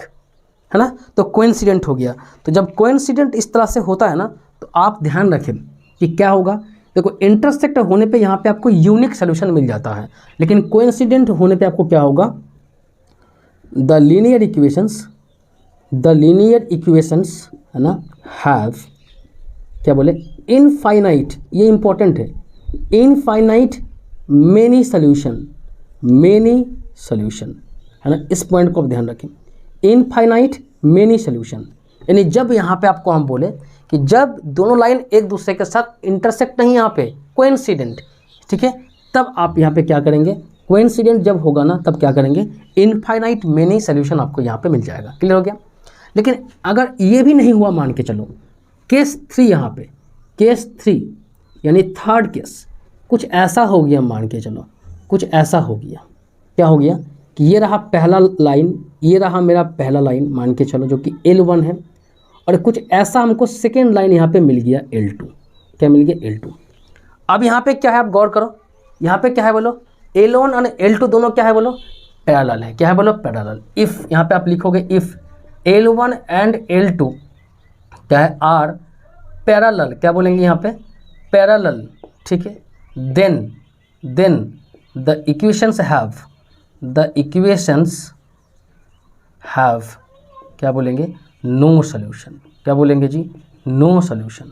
है ना, तो कोइंसिडेंट हो गया। तो जब कोइंसिडेंट इस तरह से होता है ना तो आप ध्यान रखें कि क्या होगा। देखो इंटरसेक्ट होने पे यहाँ पे आपको यूनिक सोल्यूशन मिल जाता है, लेकिन कोइंसिडेंट होने पे आपको क्या होगा, द लीनियर इक्वेशंस, है ना, हैव क्या बोले, इनफाइनाइट, ये इंपॉर्टेंट है, इनफाइनाइट मेनी सोल्यूशन, है ना, इस पॉइंट को आप ध्यान रखें, इनफाइनाइट मेनी सोल्यूशन। यानी जब यहाँ पे आपको हम बोले कि जब दोनों लाइन एक दूसरे के साथ इंटरसेक्ट नहीं, यहाँ पे कोइंसिडेंट, ठीक है, तब आप यहाँ पे क्या करेंगे, कोइंसिडेंट जब होगा ना तब क्या करेंगे, इनफाइनाइट मेनी सोल्यूशन आपको यहाँ पे मिल जाएगा। क्लियर हो गया। लेकिन अगर ये भी नहीं हुआ, मान के चलो केस 3, यहाँ पे केस 3 यानी थर्ड केस, कुछ ऐसा हो गया, मान के चलो कुछ ऐसा हो गया, क्या हो गया कि ये रहा पहला लाइन, ये रहा मेरा पहला लाइन, मान के चलो जो कि L1 है, और कुछ ऐसा हमको सेकेंड लाइन यहाँ पे मिल गया L2, क्या मिल गया, L2। अब यहाँ पे क्या है, आप गौर करो, यहाँ पे क्या है बोलो, L1 और L2 दोनों क्या है बोलो, पैरेलल है। क्या है बोलो, पैरेलल। इफ़ यहाँ पे आप लिखोगे इफ़ L1 एंड L2 क्या है, आर पैरेलल, क्या बोलेंगे यहाँ पे, पैरेलल, ठीक है, देन द इक्वेशंस हैव क्या बोलेंगे, नो सोल्यूशन। क्या बोलेंगे जी, नो सोल्यूशन,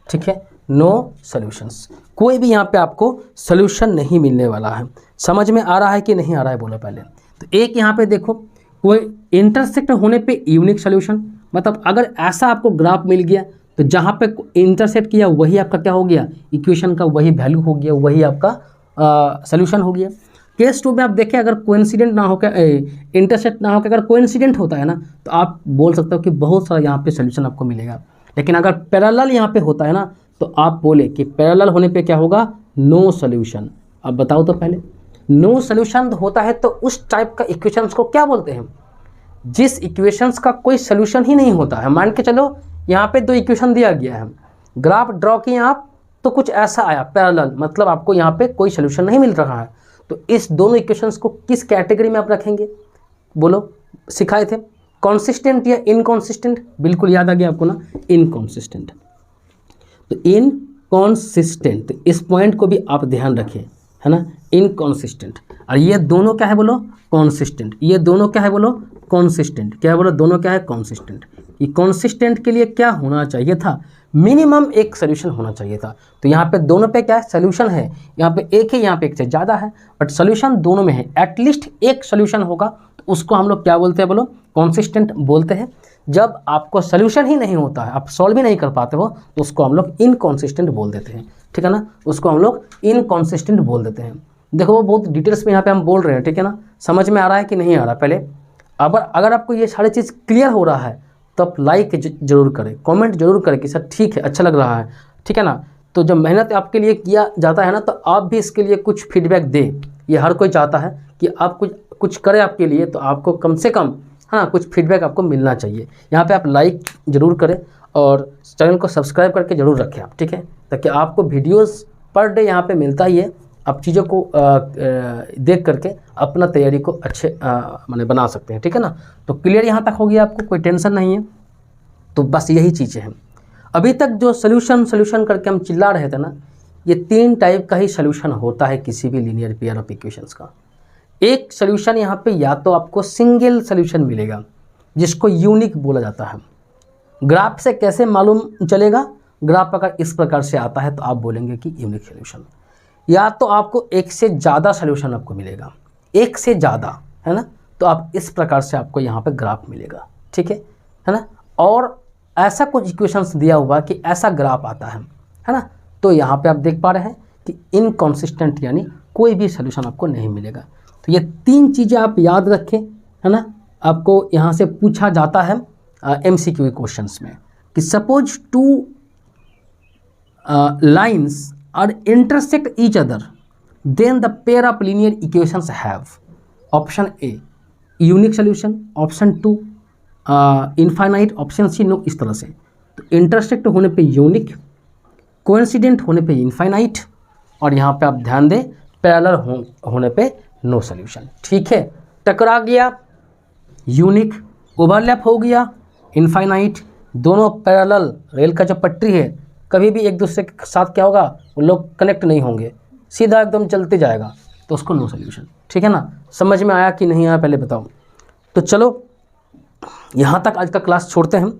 ठीक है, नो सोल्यूशंस। कोई भी यहाँ पे आपको सोल्यूशन नहीं मिलने वाला है। समझ में आ रहा है कि नहीं आ रहा है बोलो पहले। तो एक यहाँ पे देखो, कोई इंटरसेक्ट होने पे यूनिक सोल्यूशन, मतलब अगर ऐसा आपको ग्राफ मिल गया तो जहाँ पे इंटरसेक्ट किया वही आपका क्या हो गया, इक्वेशन का वही वैल्यू हो गया, वही आपका सोल्यूशन हो गया। केस 2 में आप देखें, अगर कोइंसिडेंट ना होकर, इंटरसेक्ट ना होकर अगर कोइंसिडेंट होता है ना तो आप बोल सकते हो कि बहुत सारा यहाँ पे सोल्यूशन आपको मिलेगा। लेकिन अगर पैरेलल यहाँ पे होता है ना तो आप बोले कि पैरेलल होने पे क्या होगा, नो सोल्यूशन। अब बताओ तो पहले, नो सोल्यूशन होता है तो उस टाइप का इक्वेशंस को क्या बोलते हैं, जिस इक्वेशंस का कोई सोल्यूशन ही नहीं होता है। मान के चलो यहाँ पे 2 इक्वेशन दिया गया है, ग्राफ ड्रॉ किए आप तो कुछ ऐसा आया पैरेलल, मतलब आपको यहाँ पे कोई सोल्यूशन नहीं मिल रहा है। तो इस दोनों इक्वेशंस को किस कैटेगरी में आप रखेंगे बोलो, सिखाए थे, कॉन्सिस्टेंट या इनकॉन्सिस्टेंट, बिल्कुल याद आ गया आपको ना, इनकॉन्सिस्टेंट। तो इनकॉन्सिस्टेंट, इस पॉइंट को भी आप ध्यान रखें, है ना, इनकॉन्सिस्टेंट। और ये दोनों क्या है बोलो, कॉन्सिस्टेंट। ये दोनों क्या है बोलो, कॉन्सिस्टेंट। क्या है बोलो, दोनों क्या है, कॉन्सिस्टेंट। ये कॉन्सिस्टेंट के लिए क्या होना चाहिए था, मिनिमम एक सोल्यूशन होना चाहिए था। तो यहाँ पे दोनों पे क्या है, सोल्यूशन है, यहाँ पे एक है, यहाँ पे एक से ज़्यादा है, बट सोल्यूशन दोनों में है, एटलीस्ट एक सोल्यूशन होगा तो उसको हम लोग क्या बोलते हैं बोलो, कॉन्सिस्टेंट बोलते हैं। जब आपको सोल्यूशन ही नहीं होता है, आप सॉल्व ही नहीं कर पाते हो, तो उसको हम लोग इनकॉन्सिस्टेंट बोल देते हैं, ठीक है ना, उसको हम लोग इनकॉन्सिस्टेंट बोल देते हैं। देखो वो बहुत डिटेल्स में यहाँ पे हम बोल रहे हैं, ठीक है ना, समझ में आ रहा है कि नहीं आ रहा। पहले अगर आपको ये सारी चीज़ क्लियर हो रहा है तो आप लाइक जरूर करें, कमेंट जरूर करें कि सर ठीक है, अच्छा लग रहा है, ठीक है ना। तो जब मेहनत आपके लिए किया जाता है ना, तो आप भी इसके लिए कुछ फीडबैक दें। ये हर कोई चाहता है कि आप कुछ करें आपके लिए, तो आपको कम से कम हाँ कुछ फीडबैक आपको मिलना चाहिए। यहाँ पे आप लाइक ज़रूर करें और चैनल को सब्सक्राइब करके ज़रूर रखें आप, ठीक है, ताकि आपको वीडियोस पर डे यहाँ पे मिलता ही है। आप चीज़ों को देख करके अपना तैयारी को अच्छे माने बना सकते हैं, ठीक है ना। तो क्लियर यहाँ तक हो गया, आपको कोई टेंशन नहीं है। तो बस यही चीज़ें हैं। अभी तक जो सोल्यूशन करके हम चिल्ला रहे थे ना, ये 3 टाइप का ही सोल्यूशन होता है किसी भी लीनियर पेयर ऑफ इक्वेशंस का। एक सोल्यूशन यहाँ पे या तो आपको सिंगल सोल्यूशन मिलेगा जिसको यूनिक बोला जाता है। ग्राफ से कैसे मालूम चलेगा? ग्राफ अगर इस प्रकार से आता है तो आप बोलेंगे कि यूनिक सोल्यूशन। या तो आपको एक से ज़्यादा सोल्यूशन आपको मिलेगा, एक से ज़्यादा, है ना, तो आप इस प्रकार से आपको यहाँ पे ग्राफ मिलेगा, ठीक है ना। और ऐसा कुछ इक्वेशंस दिया हुआ कि ऐसा ग्राफ आता है ना, तो यहाँ पे आप देख पा रहे हैं कि इनकॉन्सिस्टेंट यानी कोई भी सोल्यूशन आपको नहीं मिलेगा। तो ये 3 चीज़ें आप याद रखें, है ना। आपको यहाँ से पूछा जाता है MCQ क्वेश्चंस में कि suppose 2 lines are intersect each other, then the pair of linear equations have option A unique solution, option 2 infinite, option C no, इस तरह से। तो इंटरसेक्ट होने पे यूनिक, कोइंसिडेंट होने पे इनफाइनाइट, और यहाँ पे आप ध्यान दें पैरेलल होने पे नो सोल्यूशन, ठीक है। टकरा गया यूनिक, ओवरलैप हो गया इनफाइनाइट, दोनों पैरेलल, रेल का जो पटरी है कभी भी एक दूसरे के साथ क्या होगा, वो लोग कनेक्ट नहीं होंगे, सीधा एकदम चलते जाएगा, तो उसको नो सोल्यूशन, ठीक है ना। समझ में आया कि नहीं आया पहले बताओ। तो चलो यहाँ तक आज का क्लास छोड़ते हैं।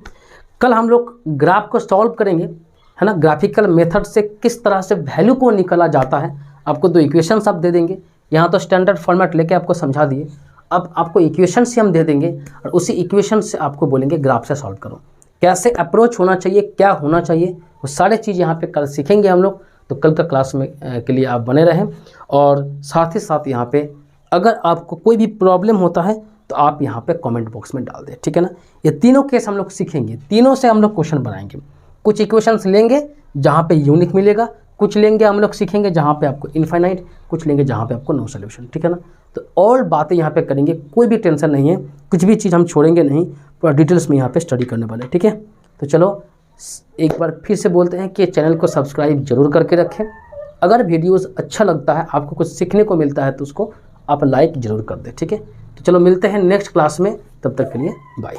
कल हम लोग ग्राफ को सॉल्व करेंगे, है ना, ग्राफिकल मेथड से किस तरह से वैल्यू को निकाला जाता है। आपको 2 इक्वेशंस आप दे देंगे, यहाँ तो स्टैंडर्ड फॉर्मेट लेके आपको समझा दिए। अब आपको इक्वेशन से हम दे देंगे और उसी इक्वेशन से आपको बोलेंगे ग्राफ से सॉल्व करो, कैसे अप्रोच होना चाहिए, क्या होना चाहिए, वो सारे चीज़ यहाँ पे कल सीखेंगे हम लोग। तो कल का क्लास में के लिए आप बने रहें। और साथ ही साथ यहाँ पे अगर आपको कोई भी प्रॉब्लम होता है तो आप यहाँ पे कमेंट बॉक्स में डाल दें, ठीक है ना। ये तीनों केस हम लोग सीखेंगे, तीनों से हम लोग क्वेश्चन बनाएंगे। कुछ इक्वेशंस लेंगे जहाँ पे यूनिक मिलेगा, कुछ लेंगे हम लोग सीखेंगे जहाँ पे आपको इनफाइनाइट, कुछ लेंगे जहाँ पे आपको नो सोल्यूशन, ठीक है ना। तो और बातें यहाँ पे करेंगे, कोई भी टेंशन नहीं है, कुछ भी चीज़ हम छोड़ेंगे नहीं, पूरा डिटेल्स में यहाँ पे स्टडी करने वाले, ठीक है। तो चलो एक बार फिर से बोलते हैं कि चैनल को सब्सक्राइब जरूर करके रखें। अगर वीडियोज़ अच्छा लगता है, आपको कुछ सीखने को मिलता है, तो उसको आप लाइक ज़रूर कर दें, ठीक है। तो चलो मिलते हैं नेक्स्ट क्लास में, तब तक के लिए बाय।